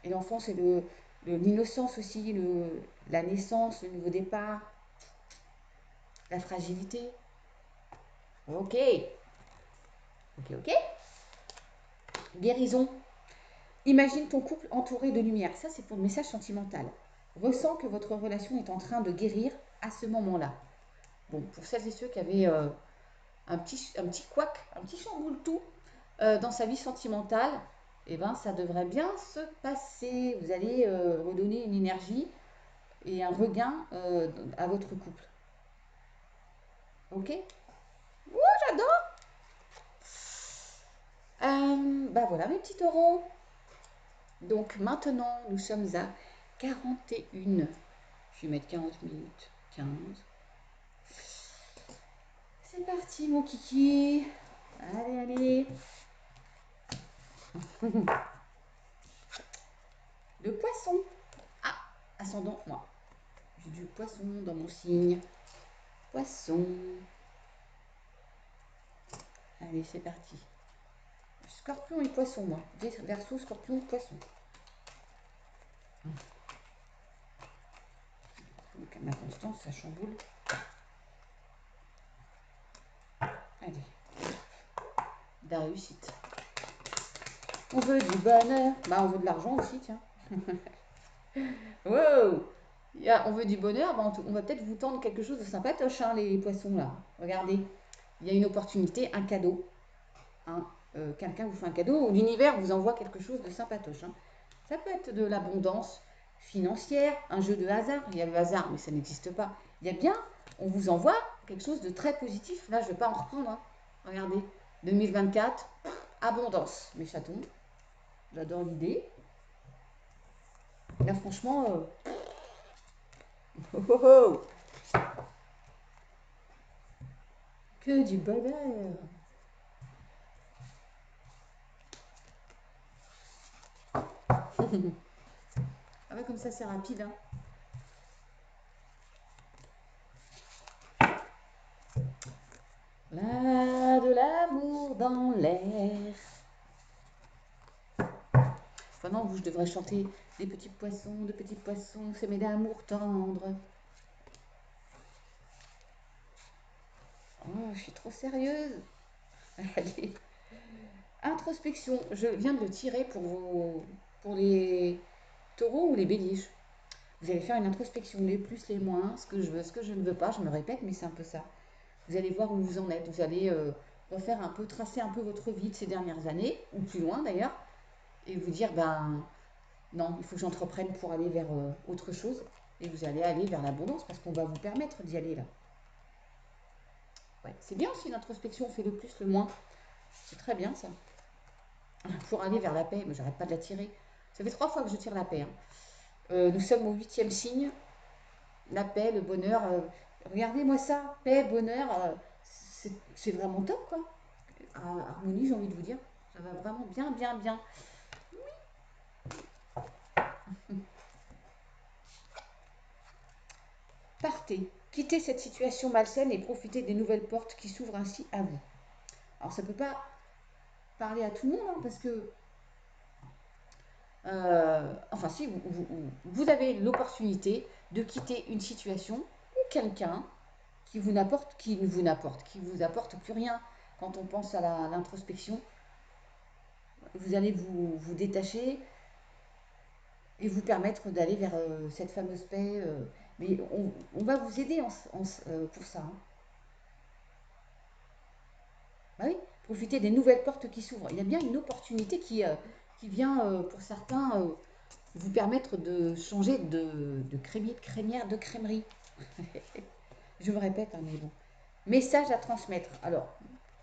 Et l'enfant, c'est l'innocence aussi, la naissance, le nouveau départ, la fragilité. Ok. Ok, ok. Guérison. Imagine ton couple entouré de lumière. Ça, c'est pour le message sentimental. Ressens que votre relation est en train de guérir à ce moment-là. Bon, pour celles et ceux qui avaient un petit couac, un petit chamboule tout dans sa vie sentimentale, eh ben, ça devrait bien se passer. Vous allez redonner une énergie et un regain à votre couple. Ok? Oh, j'adore! Bah voilà mes petits taureaux. Donc maintenant, nous sommes à 41. Je vais mettre 40 minutes. 15. C'est parti mon kiki. Allez, allez. Le poisson. Ah, ascendant, moi. J'ai du poisson dans mon signe. Poisson. Allez, c'est parti. Scorpion et poisson, moi. Verseau, scorpion, poisson. Donc, à ma constance, ça chamboule. Allez. De la réussite. On veut du bonheur. Bah, on veut de l'argent aussi, tiens. Wow! On veut du bonheur, bah, on va peut-être vous tendre quelque chose de sympatoche, hein, les poissons, là. Regardez. Il y a une opportunité, un cadeau. Hein. Quelqu'un vous fait un cadeau ou l'univers vous envoie quelque chose de sympatoche. Hein. Ça peut être de l'abondance financière, un jeu de hasard. Il y a le hasard, mais ça n'existe pas. Il y a bien, on vous envoie quelque chose de très positif. Là, je ne vais pas en reprendre. Hein. Regardez, 2024, abondance, mes chatons. J'adore l'idée. Là, franchement, oh, oh, oh. Que du bonheur. Ah ouais, comme ça, c'est rapide. Hein. Là, de l'amour dans l'air. Enfin non, vous, je devrais chanter des petits poissons, s'aimer d'amour tendre. Oh, je suis trop sérieuse. Allez. Introspection. Je viens de le tirer pour les taureaux ou les béliers. Vous allez faire une introspection, les plus, les moins, ce que je veux, ce que je ne veux pas. Je me répète, mais c'est un peu ça. Vous allez voir où vous en êtes. Vous allez refaire un peu, tracer un peu votre vie de ces dernières années, ou plus loin d'ailleurs, et vous dire, ben non, il faut que j'entreprenne pour aller vers autre chose. Et vous allez aller vers l'abondance parce qu'on va vous permettre d'y aller là. Ouais, c'est bien aussi l'introspection, on fait le plus, le moins. C'est très bien ça. Pour aller vers la paix, mais j'arrête pas de la tirer. Ça fait 3 fois que je tire la paix. Hein. Nous sommes au 8e signe. La paix, le bonheur. Regardez-moi ça, paix, bonheur. C'est vraiment top quoi. Harmonie, j'ai envie de vous dire. Ça va vraiment bien, bien, bien. Partez, quittez cette situation malsaine et profitez des nouvelles portes qui s'ouvrent ainsi à vous. Alors ça ne peut pas parler à tout le monde, hein, parce que, enfin si, vous avez l'opportunité de quitter une situation ou quelqu'un qui ne vous n'apporte, qui vous apporte plus rien. Quand on pense à l'introspection, vous allez vous détacher et vous permettre d'aller vers cette fameuse paix. Mais on va vous aider pour ça. Hein. Bah oui, profiter des nouvelles portes qui s'ouvrent. Il y a bien une opportunité qui vient pour certains vous permettre de changer de crémier, de crémière, de crèmerie. Je me répète, hein, mais bon. Message à transmettre. Alors,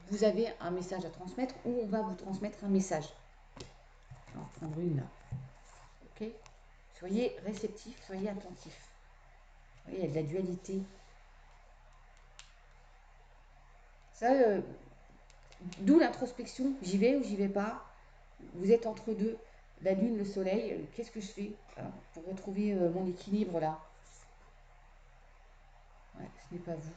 vous avez un message à transmettre ou on va vous transmettre un message. Je vais en prendre une là. Ok. Soyez réceptif, soyez attentif. Vous voyez, il y a de la dualité. Ça, d'où l'introspection. J'y vais ou j'y vais pas. Vous êtes entre deux, la lune, le soleil. Qu'est-ce que je fais pour retrouver mon équilibre là? Ouais, ce n'est pas vous.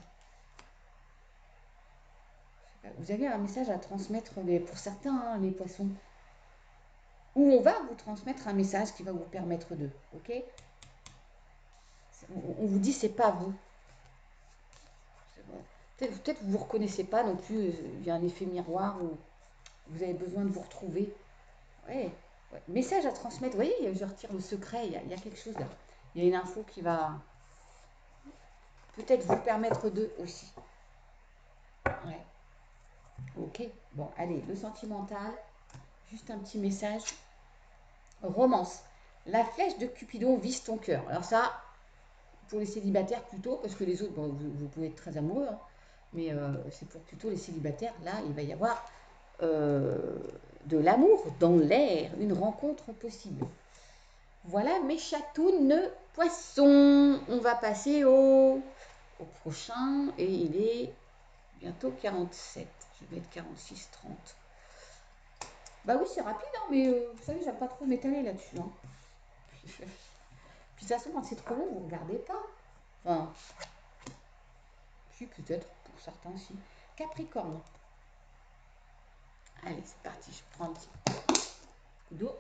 Vous avez un message à transmettre pour certains, hein, les poissons. Ou on va vous transmettre un message qui va vous permettre de. Ok? On vous dit c'est pas vous. Peut-être vous ne vous reconnaissez pas non plus. Il y a un effet miroir où vous avez besoin de vous retrouver. Ouais, ouais. Message à transmettre. Vous voyez, je retire le secret. Il y a quelque chose là. Il y a une info qui va peut-être vous permettre de aussi. Ouais. Ok. Bon, allez, le sentimental. Juste un petit message. Romance. La flèche de Cupidon vise ton cœur. Alors ça, pour les célibataires plutôt, parce que les autres, bon, vous pouvez être très amoureux, hein, mais c'est pour plutôt les célibataires. Là, il va y avoir euh, de l'amour dans l'air, une rencontre possible. Voilà mes chatounes poissons. On va passer au prochain et il est bientôt 47. Je vais être 46-30. Bah oui, c'est rapide, hein, mais vous savez, j'aime pas trop m'étaler là-dessus. Hein. Puis de toute façon, quand c'est trop long, vous regardez pas. Enfin, si, peut-être, pour certains, si. Capricorne. Allez, c'est parti, je prends un petit coup d'eau.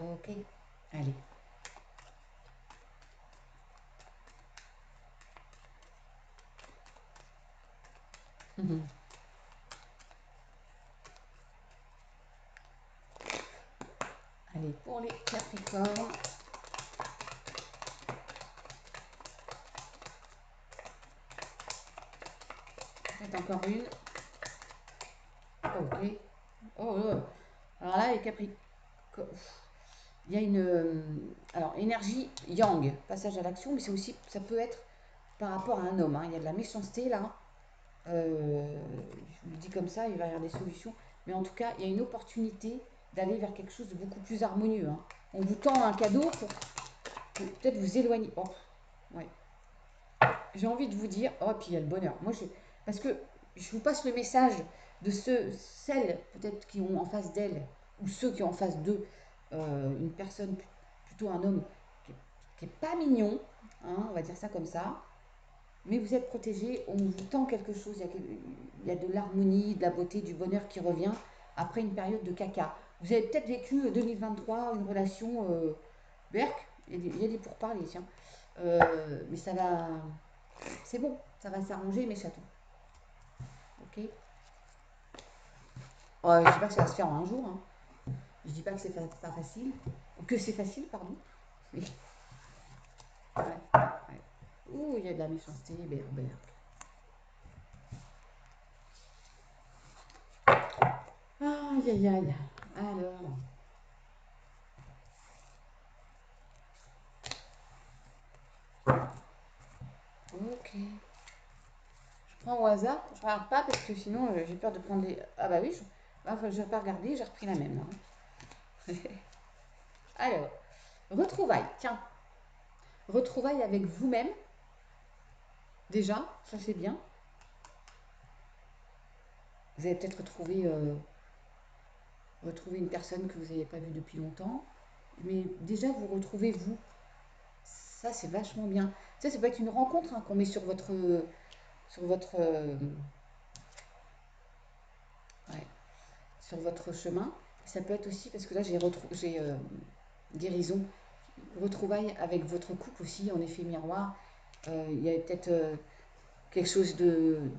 Ok, allez. Allez, pour les Capricornes. Peut-être encore une. Ok. Oh, oh. Alors là, les Capricornes. Il y a alors, énergie yang, passage à l'action, mais c'est aussi, ça peut être par rapport à un homme. Hein. Il y a de la méchanceté là. Je vous le dis comme ça, il va y avoir des solutions. Mais en tout cas, il y a une opportunité d'aller vers quelque chose de beaucoup plus harmonieux. Hein. On vous tend un cadeau pour peut-être vous éloigner. Oh, ouais. J'ai envie de vous dire, oh, puis il y a le bonheur. Parce que je vous passe le message de celles peut-être qui ont en face d'elles, ou ceux qui ont en face d'eux, une personne, plutôt un homme, qui est pas mignon, hein, on va dire ça comme ça, mais vous êtes protégés, on vous tend quelque chose, il y a de l'harmonie, de la beauté, du bonheur qui revient après une période de caca. Vous avez peut-être vécu 2023, une relation berk, il y a des pourparlers, tiens. Mais ça va, c'est bon, ça va s'arranger, mes chatons. Ok. Je dis pas que ça va se faire en un jour. Hein. Je dis pas que c'est pas facile. Que c'est facile, pardon. Mais, ouais, ouais. Ouh, il y a de la méchanceté, berk. Aïe, aïe, aïe. Alors, ok. Je prends au hasard. Je regarde pas parce que sinon j'ai peur de prendre les. Ah bah oui, enfin, je vais pas regarder, j'ai repris la même. Là. Alors, retrouvailles. Tiens, retrouvailles avec vous-même. Déjà, ça c'est bien. Vous avez peut-être retrouver une personne que vous n'avez pas vue depuis longtemps. Mais déjà, vous retrouvez vous. Ça, c'est vachement bien. Ça peut être une rencontre hein, qu'on met sur votre, ouais, sur votre chemin. Ça peut être aussi, parce que là, j'ai guérison, retrouvailles avec votre couple aussi, en effet miroir. Il y a peut-être quelque chose vous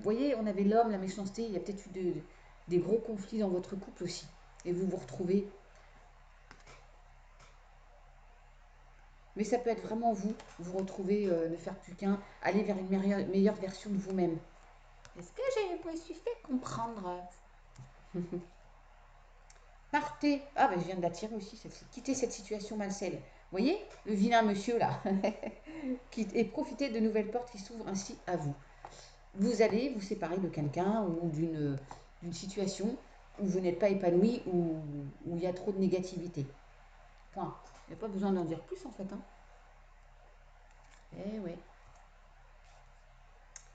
voyez, on avait l'homme, la méchanceté, il y a peut-être eu des gros conflits dans votre couple aussi. Et vous vous retrouvez. Mais ça peut être vraiment vous, vous retrouvez, ne faire plus qu'un, aller vers une meilleure version de vous-même. Est-ce que je me suis fait comprendre? Partez. Ah, ben je viens de la tirer aussi, celle-ci. Quittez cette situation malsaine. Vous voyez, le vilain monsieur là. Et profitez de nouvelles portes qui s'ouvrent ainsi à vous. Vous allez vous séparer de quelqu'un ou d'une situation où vous n'êtes pas épanoui, où il y a trop de négativité. Point. Il n'y a pas besoin d'en dire plus en fait. Hein. Eh ouais.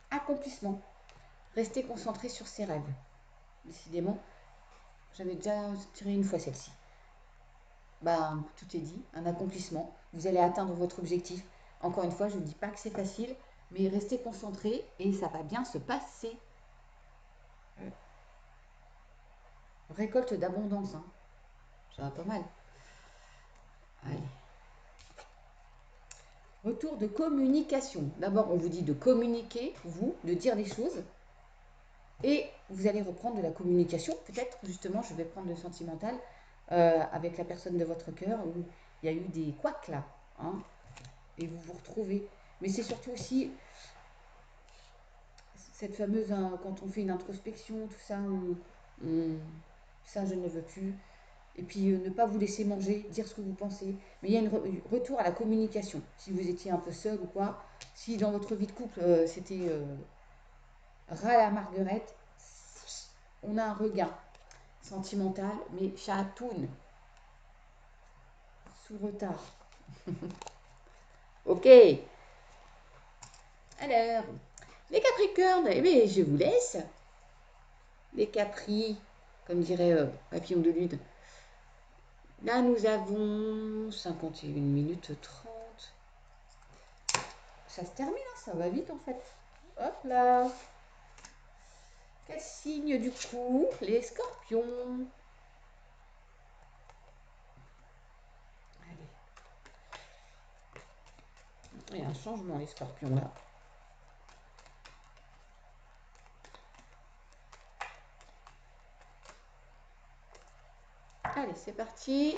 Accomplissement. Restez concentré sur ses rêves. Décidément, j'avais déjà tiré une fois celle-ci. Bah, tout est dit, un accomplissement. Vous allez atteindre votre objectif. Encore une fois, je ne dis pas que c'est facile, mais restez concentré et ça va bien se passer. Récolte d'abondance, hein. Ça va pas mal. Allez. Retour de communication. D'abord, on vous dit de communiquer, vous, de dire des choses. Et vous allez reprendre de la communication. Peut-être, justement, je vais prendre le sentimental avec la personne de votre cœur où il y a eu des couacs là. Hein, et vous vous retrouvez. Mais c'est surtout aussi cette fameuse, hein, quand on fait une introspection, tout ça, ça je ne veux plus. Et puis ne pas vous laisser manger, dire ce que vous pensez. Mais il y a un retour à la communication. Si vous étiez un peu seul ou quoi, si dans votre vie de couple c'était ras la marguerite, on a un regain sentimental, mais chatoune, sous retard. Ok. Alors, les Capricornes, eh bien, je vous laisse. Les Capris, comme dirait Papillon de Lune. Là, nous avons 51 minutes 30. Ça se termine, hein, ça va vite en fait. Hop là. Quel signe du coup? Les Scorpions. Allez. Il y a un changement, les Scorpions là. Allez, c'est parti.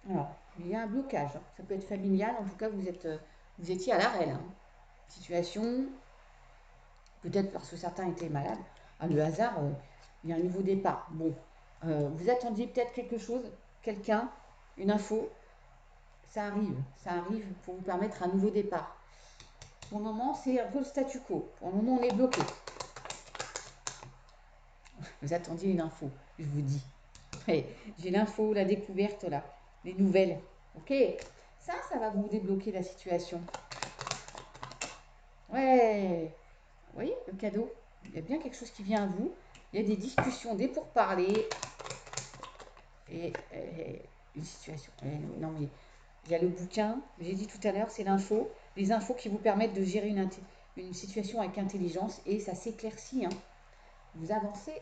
Alors, il y a un blocage. Hein. Ça peut être familial. En tout cas, vous étiez à l'arrêt là. Hein. Situation, peut-être parce que certains étaient malades. Ah, le hasard, il y a un nouveau départ. Bon, vous attendiez peut-être quelque chose, quelqu'un, une info. Ça arrive pour vous permettre un nouveau départ. Pour le moment, c'est un peu le statu quo. Pour le moment, on est bloqué. Vous attendiez une info, je vous dis. J'ai l'info, la découverte là, les nouvelles. Ok, ça va vous débloquer la situation. Ouais, vous voyez le cadeau. Il y a bien quelque chose qui vient à vous. Il y a des discussions, des pourparlers et une situation. Non mais il y a le bouquin. J'ai dit tout à l'heure, c'est l'info. Les infos qui vous permettent de gérer une situation avec intelligence et ça s'éclaircit. Hein. Vous avancez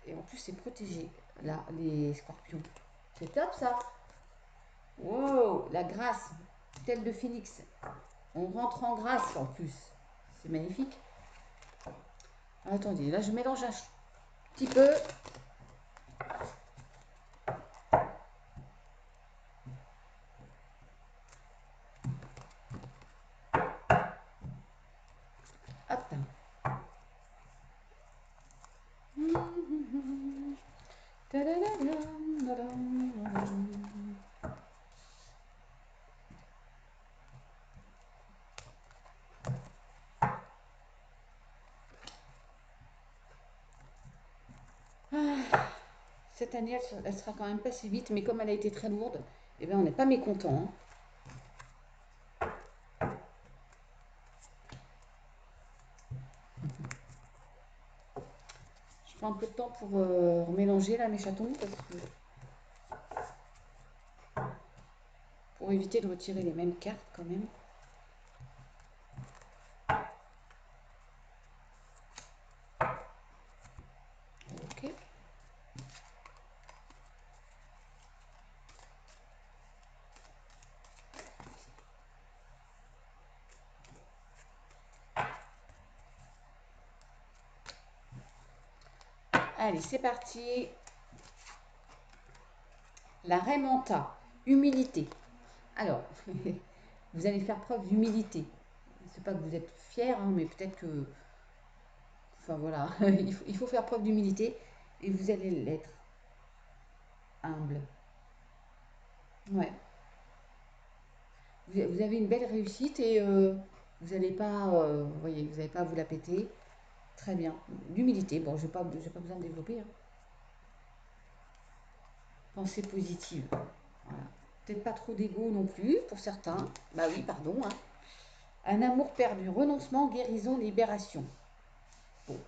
et en plus c'est protégé. Là, les scorpions. C'est top ça. Wow, la grâce, telle de phénix. On rentre en grâce en plus. C'est magnifique. Attendez, là je mélange un petit peu. Hop. Cette année, elle sera quand même passée vite, mais comme elle a été très lourde, eh bien, on n'est pas mécontent. Hein. Je prends un peu de temps pour mélanger là mes chatons, pour éviter de retirer les mêmes cartes quand même. Ok. Allez, c'est parti. La Raimanta, humilité. Alors, vous allez faire preuve d'humilité. C'est pas que vous êtes fier, hein, mais peut-être que. Enfin voilà, il faut faire preuve d'humilité et vous allez l'être. Humble. Ouais. Vous avez une belle réussite et vous n'allez pas, voyez, vous n'allez pas à vous la péter. Très bien. L'humilité, bon, je n'ai pas besoin de développer. Hein. Pensée positive. Voilà. peut-être pas trop d'ego non plus pour certains. Bah oui, pardon. Hein. Un amour perdu, renoncement, guérison, libération. Bon.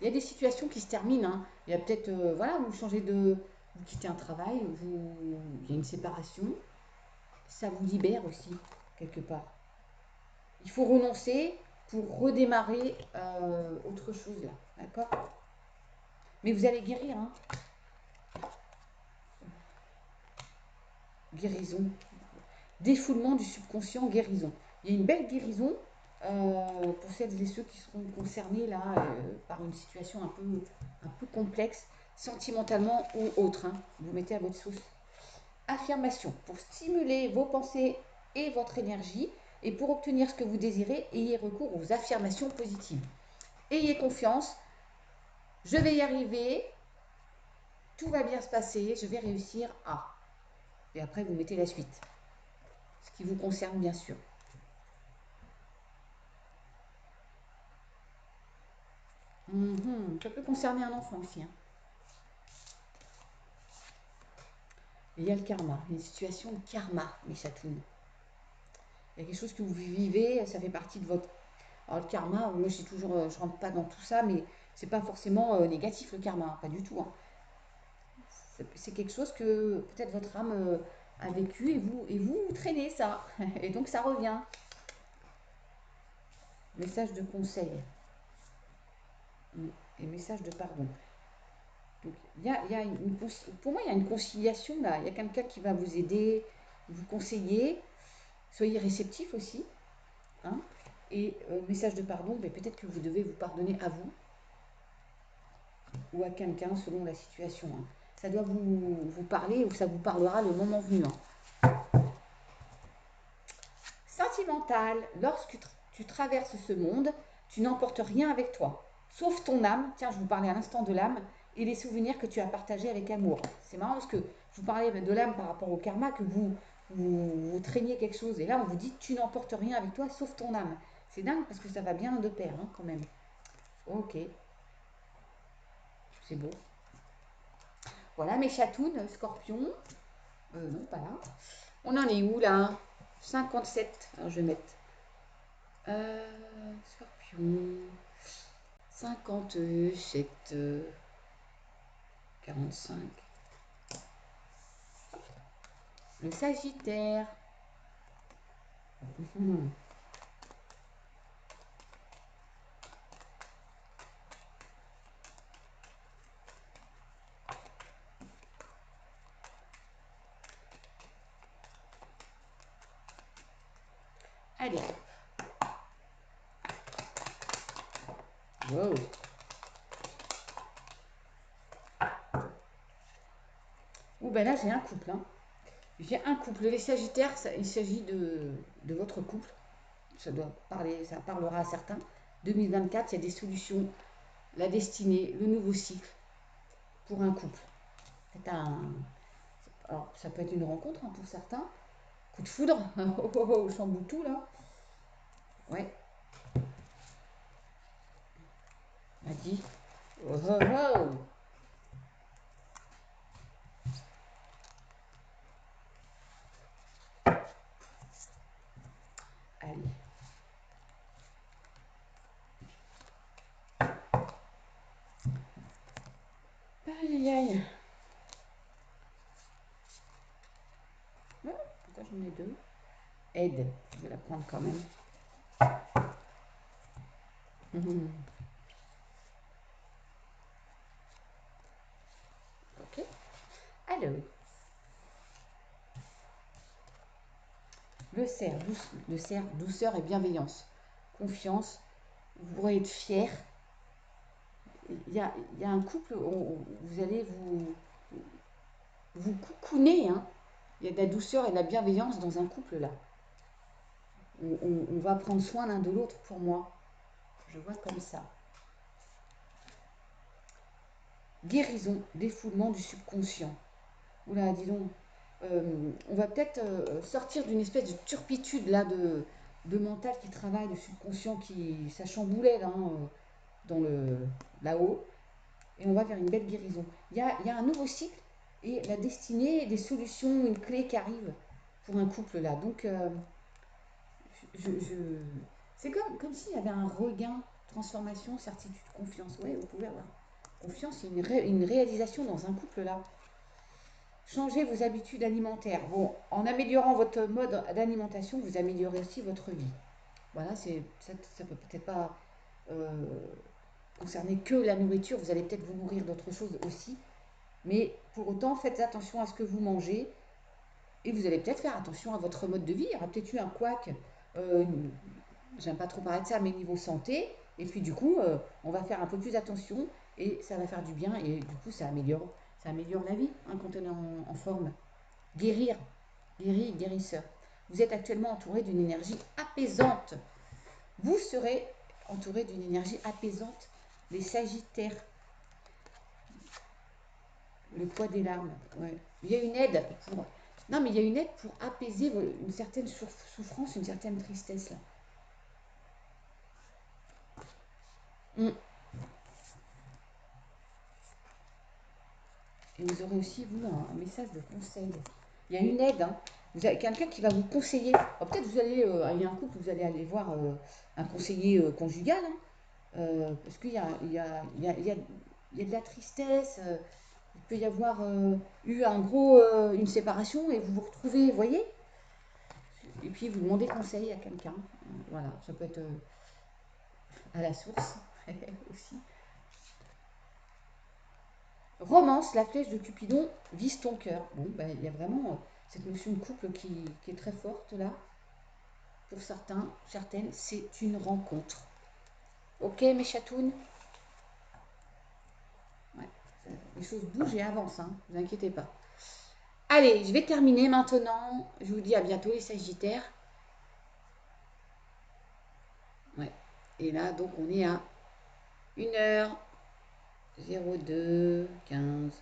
Il y a des situations qui se terminent. Hein. Il y a peut-être, voilà, vous changez de... Vous quittez un travail, il y a une séparation. Ça vous libère aussi, quelque part. Il faut renoncer pour redémarrer autre chose là. D'accord? Mais vous allez guérir. Hein. Guérison. Défoulement du subconscient, guérison. Il y a une belle guérison pour celles et ceux qui seront concernés là par une situation un peu complexe, sentimentalement ou autre. Hein. Vous mettez à votre sauce. Affirmation. Pour stimuler vos pensées et votre énergie, et pour obtenir ce que vous désirez, ayez recours aux affirmations positives. Ayez confiance. Je vais y arriver. Tout va bien se passer. Je vais réussir à. Et après, vous mettez la suite. Ce qui vous concerne, bien sûr. Ça peut concerner un enfant aussi. Hein. Et il y a le karma, une situation de karma, mes chatounes. Il y a quelque chose que vous vivez, ça fait partie de votre... Alors le karma, moi je rentre pas dans tout ça, mais c'est pas forcément négatif le karma, hein, pas du tout. Hein. C'est quelque chose que peut-être votre âme a vécu et vous traînez ça. Et donc ça revient. Message de conseil. Et message de pardon. Donc, pour moi, il y a une conciliation là. Il y a quelqu'un qui va vous aider, vous conseiller. Soyez réceptif aussi. Hein. Et message de pardon, mais peut-être que vous devez vous pardonner à vous ou à quelqu'un selon la situation. Hein. Ça doit vous parler ou ça vous parlera le moment venu. Hein. Sentimental, lorsque tu traverses ce monde, tu n'emportes rien avec toi, sauf ton âme. Tiens, je vous parlais à l'instant de l'âme et les souvenirs que tu as partagés avec amour. C'est marrant parce que je vous parlais de l'âme par rapport au karma, que vous traîniez quelque chose. Et là, on vous dit, tu n'emportes rien avec toi, sauf ton âme. C'est dingue parce que ça va bien de pair, hein, quand même. Ok, c'est beau. Voilà mes chatounes, scorpions. Non, pas là. On en est où là? 57. Alors je vais mettre. Scorpion. 57. 45. Le Sagittaire. Allez. Wow. Ou ben là j'ai un couple. Hein. J'ai un couple. Les Sagittaires, il s'agit de votre couple. Ça parlera à certains. 2024, il y a des solutions. La destinée, le nouveau cycle pour un couple. C'est alors, ça peut être une rencontre hein, pour certains. Coup de foudre. Oh, oh, oh, je chamboule tout là. Ouais. On a dit. Oh, oh, oh. Allez. Aïe aïe aïe. Oh, pourquoi j'en ai deux? Aide. Je vais la prendre quand même. Ok. Alors. Le cerf, douceur et bienveillance. Confiance. Vous pourrez être fier. Il y a un couple où vous allez vous coucouner. Hein. Il y a de la douceur et de la bienveillance dans un couple là. On va prendre soin l'un de l'autre pour moi. Je vois comme ça. Guérison, défoulement du subconscient. Oula, dis donc. On va peut-être sortir d'une espèce de turpitude là de mental qui travaille, de subconscient qui ça chamboulait là, hein, dans le là-haut. Et on va vers une belle guérison. Il y a un nouveau cycle et la destinée, des solutions, une clé qui arrive pour un couple là. Donc, c'est comme s'il y avait un regain, transformation, certitude, confiance. Ouais, vous pouvez avoir confiance, une réalisation dans un couple là. Changez vos habitudes alimentaires. Bon, en améliorant votre mode d'alimentation, vous améliorez aussi votre vie. Voilà, ça peut peut-être pas euh, concerner que la nourriture. Vous allez peut-être vous nourrir d'autres choses aussi. Mais pour autant, faites attention à ce que vous mangez. Et vous allez peut-être faire attention à votre mode de vie. Il y aura peut-être eu un couac. Euh, J'aime pas trop parler de ça, mais niveau santé. Et puis du coup, on va faire un peu plus attention et ça va faire du bien. Et du coup, ça améliore la vie hein, quand on est en forme. Guérir, guérisseur. Vous êtes actuellement entouré d'une énergie apaisante. Vous serez entouré d'une énergie apaisante. Les Sagittaires, le poids des larmes. Ouais. Il y a une aide pour. Non, mais il y a une aide pour apaiser une certaine souffrance, une certaine tristesse. Là. Mm. Et vous aurez aussi, vous, un message de conseil. Il y a une aide. Hein. Vous avez quelqu'un qui va vous conseiller. Peut-être vous allez, il y a un couple, vous allez aller voir un conseiller conjugal. Hein. Parce qu'il y a, il y, a, il y, a, il y, a, il y a de la tristesse, il peut y avoir eu une séparation et vous vous retrouvez, vous voyez. Et puis vous demandez conseil à quelqu'un. Voilà, ça peut être à la source aussi. Romance, la flèche de Cupidon vise ton cœur. Bon, ben, il y a vraiment cette notion de couple qui est très forte là. Pour certains, certaines, c'est une rencontre. Ok, mes chatounes. Ouais, les choses bougent et avancent, hein, ne vous inquiétez pas. Allez, je vais terminer maintenant. Je vous dis à bientôt les Sagittaires. Ouais. Et là, donc, on est à 1h02:15.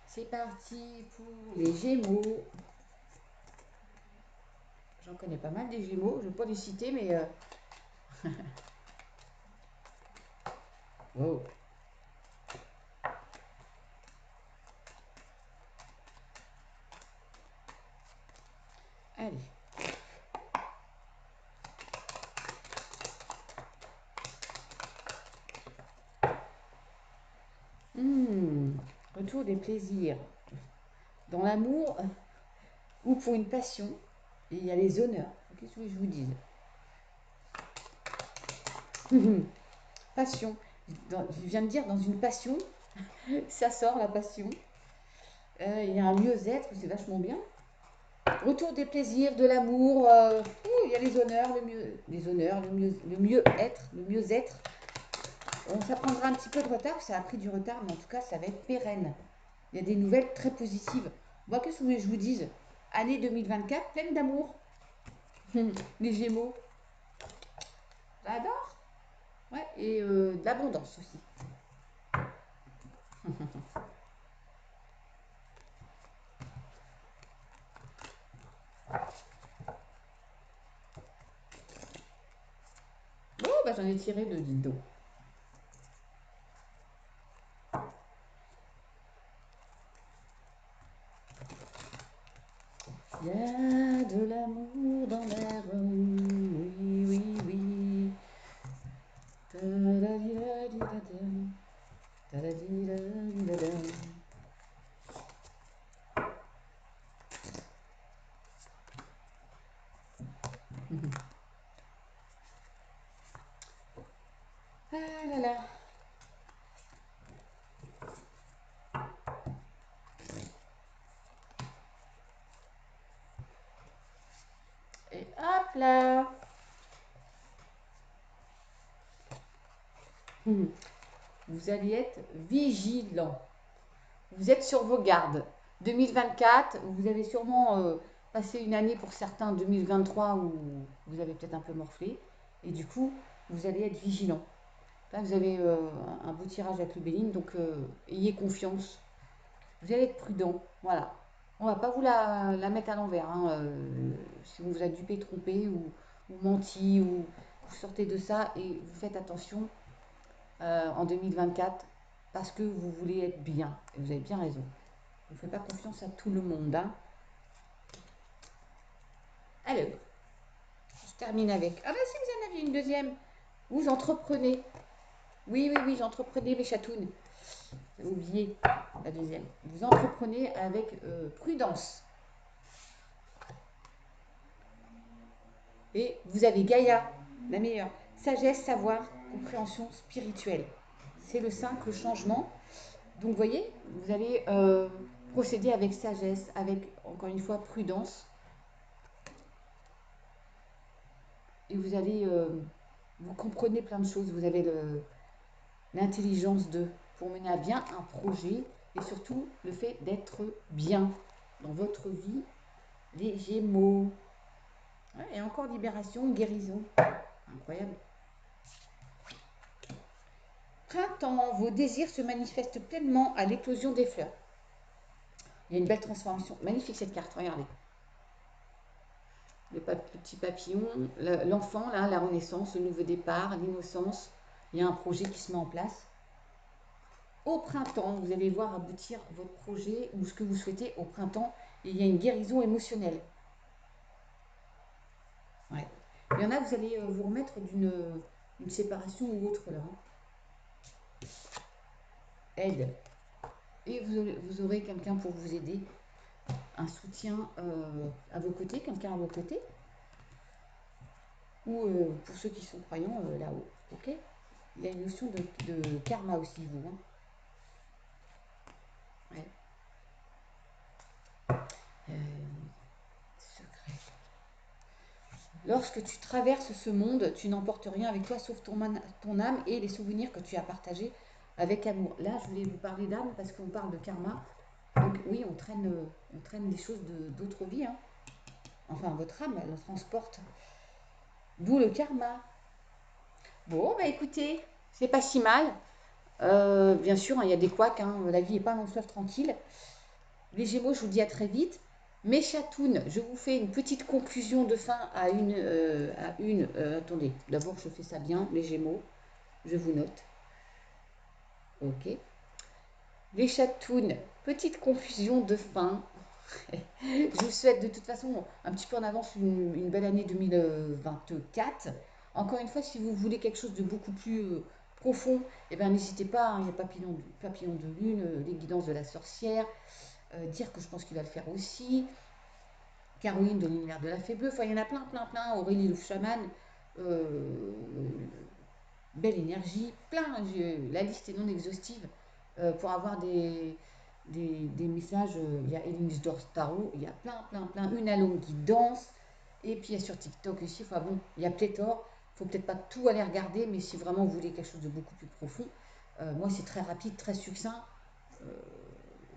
C'est parti pour les Gémeaux. J'en connais pas mal des Gémeaux. Je ne vais pas les citer, mais... Wow. Allez. Retour des plaisirs. Dans l'amour ou pour une passion. Et il y a les honneurs. Qu'est-ce que je vous dise? Passion. Je viens de dire dans une passion. Ça sort la passion. Il y a un mieux-être, c'est vachement bien. Retour des plaisirs, de l'amour. Il y a les honneurs, le mieux-être, le mieux-être. Ça prendra un petit peu de retard, ça a pris du retard, mais en tout cas, ça va être pérenne. Il y a des nouvelles très positives. Moi, qu'est-ce que je vous dise? Année 2024, pleine d'amour. Les Gémeaux. J'adore. Ouais, et de l'abondance aussi. Oh, bah j'en ai tiré deux, dites donc. Il y a de l'amour dans l'air, oui, oui, oui. Ah là là. Et hop là. Vous allez être vigilant. Vous êtes sur vos gardes. 2024, vous avez sûrement passé une année pour certains 2023 où vous avez peut-être un peu morflé. Et du coup, vous allez être vigilant. Là, vous avez un beau tirage avec le Béline, donc ayez confiance. Vous allez être prudent. Voilà. On va pas vous la mettre à l'envers. Hein, si on vous a dupé, trompé ou menti, ou vous sortez de ça et vous faites attention en 2024 parce que vous voulez être bien. Et vous avez bien raison. ne faites pas confiance à tout le monde. Hein. Alors, je termine avec. Ah bah si, vous en aviez une deuxième. Vous entreprenez. Oui, oui, oui, j'entreprenais mes chatounes. J'avais oublié la deuxième. Vous entreprenez avec prudence. Et vous avez Gaïa, la meilleure. Sagesse, savoir, compréhension spirituelle. C'est le 5, le changement. Donc, vous voyez, vous allez procéder avec sagesse, avec, encore une fois, prudence. Et vous allez, vous comprenez plein de choses. Vous avez l'intelligence pour mener à bien un projet. Et surtout, le fait d'être bien dans votre vie. Les Gémeaux. Ouais, et encore libération, guérison. Incroyable. Printemps, vos désirs se manifestent pleinement à l'éclosion des fleurs. Il y a une belle transformation. Magnifique cette carte, regardez. Le petit papillon, l'enfant, là, la renaissance, le nouveau départ, l'innocence. Il y a un projet qui se met en place. Au printemps, vous allez voir aboutir votre projet ou ce que vous souhaitez au printemps. Et il y a une guérison émotionnelle. Ouais. Il y en a, vous allez vous remettre d'une séparation ou autre là. Aide. Et vous aurez quelqu'un pour vous aider. Un soutien à vos côtés, quelqu'un à vos côtés. Ou pour ceux qui sont croyants, là-haut. Ok. Il y a une notion de karma aussi, vous. Hein. Ouais. Secret. Lorsque tu traverses ce monde, tu n'emportes rien avec toi sauf ton âme et les souvenirs que tu as partagés avec amour. Là, je voulais vous parler d'âme parce qu'on parle de karma. Donc oui, on traîne des choses d'autres vies. Hein. Enfin, votre âme, elle le transporte. D'où le karma. Bon, bah écoutez, c'est pas si mal. Bien sûr, hein, il y a des couacs, hein, la vie n'est pas long fleuve tranquille. Les Gémeaux, je vous dis à très vite. Mes chatounes, je vous fais une petite conclusion de fin à une. Attendez, d'abord je fais ça bien, les Gémeaux. Je vous note. Ok. Les chatounes, petite confusion de fin. Je vous souhaite de toute façon un petit peu en avance une belle année 2024. Encore une fois, si vous voulez quelque chose de beaucoup plus profond, eh ben, n'hésitez pas, hein, il y a papillon de lune, les guidances de la sorcière, dire que je pense qu'il va le faire aussi, Caroline de l'univers de la fée bleue, enfin il y en a plein, plein, plein, Aurélie le chaman, belle énergie, plein, la liste est non exhaustive pour avoir des messages. Il y a Elinus Tarot, il y a plein, plein, plein. Une alone qui danse. Et puis il y a sur TikTok aussi. Enfin bon, il y a pléthore. Il ne faut peut-être pas tout aller regarder, mais si vraiment vous voulez quelque chose de beaucoup plus profond, moi c'est très rapide, très succinct.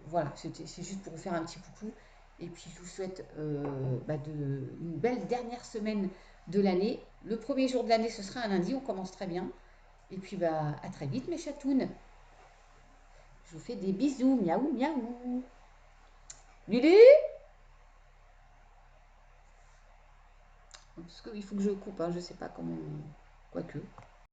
Voilà, c'est juste pour vous faire un petit coucou. Et puis je vous souhaite une belle dernière semaine de l'année. Le premier jour de l'année, ce sera un lundi, on commence très bien. Et puis bah à très vite mes chatounes. Je vous fais des bisous, miaou miaou. Lulu. Parce qu'il faut que je coupe, hein, je sais pas comment. Quoique.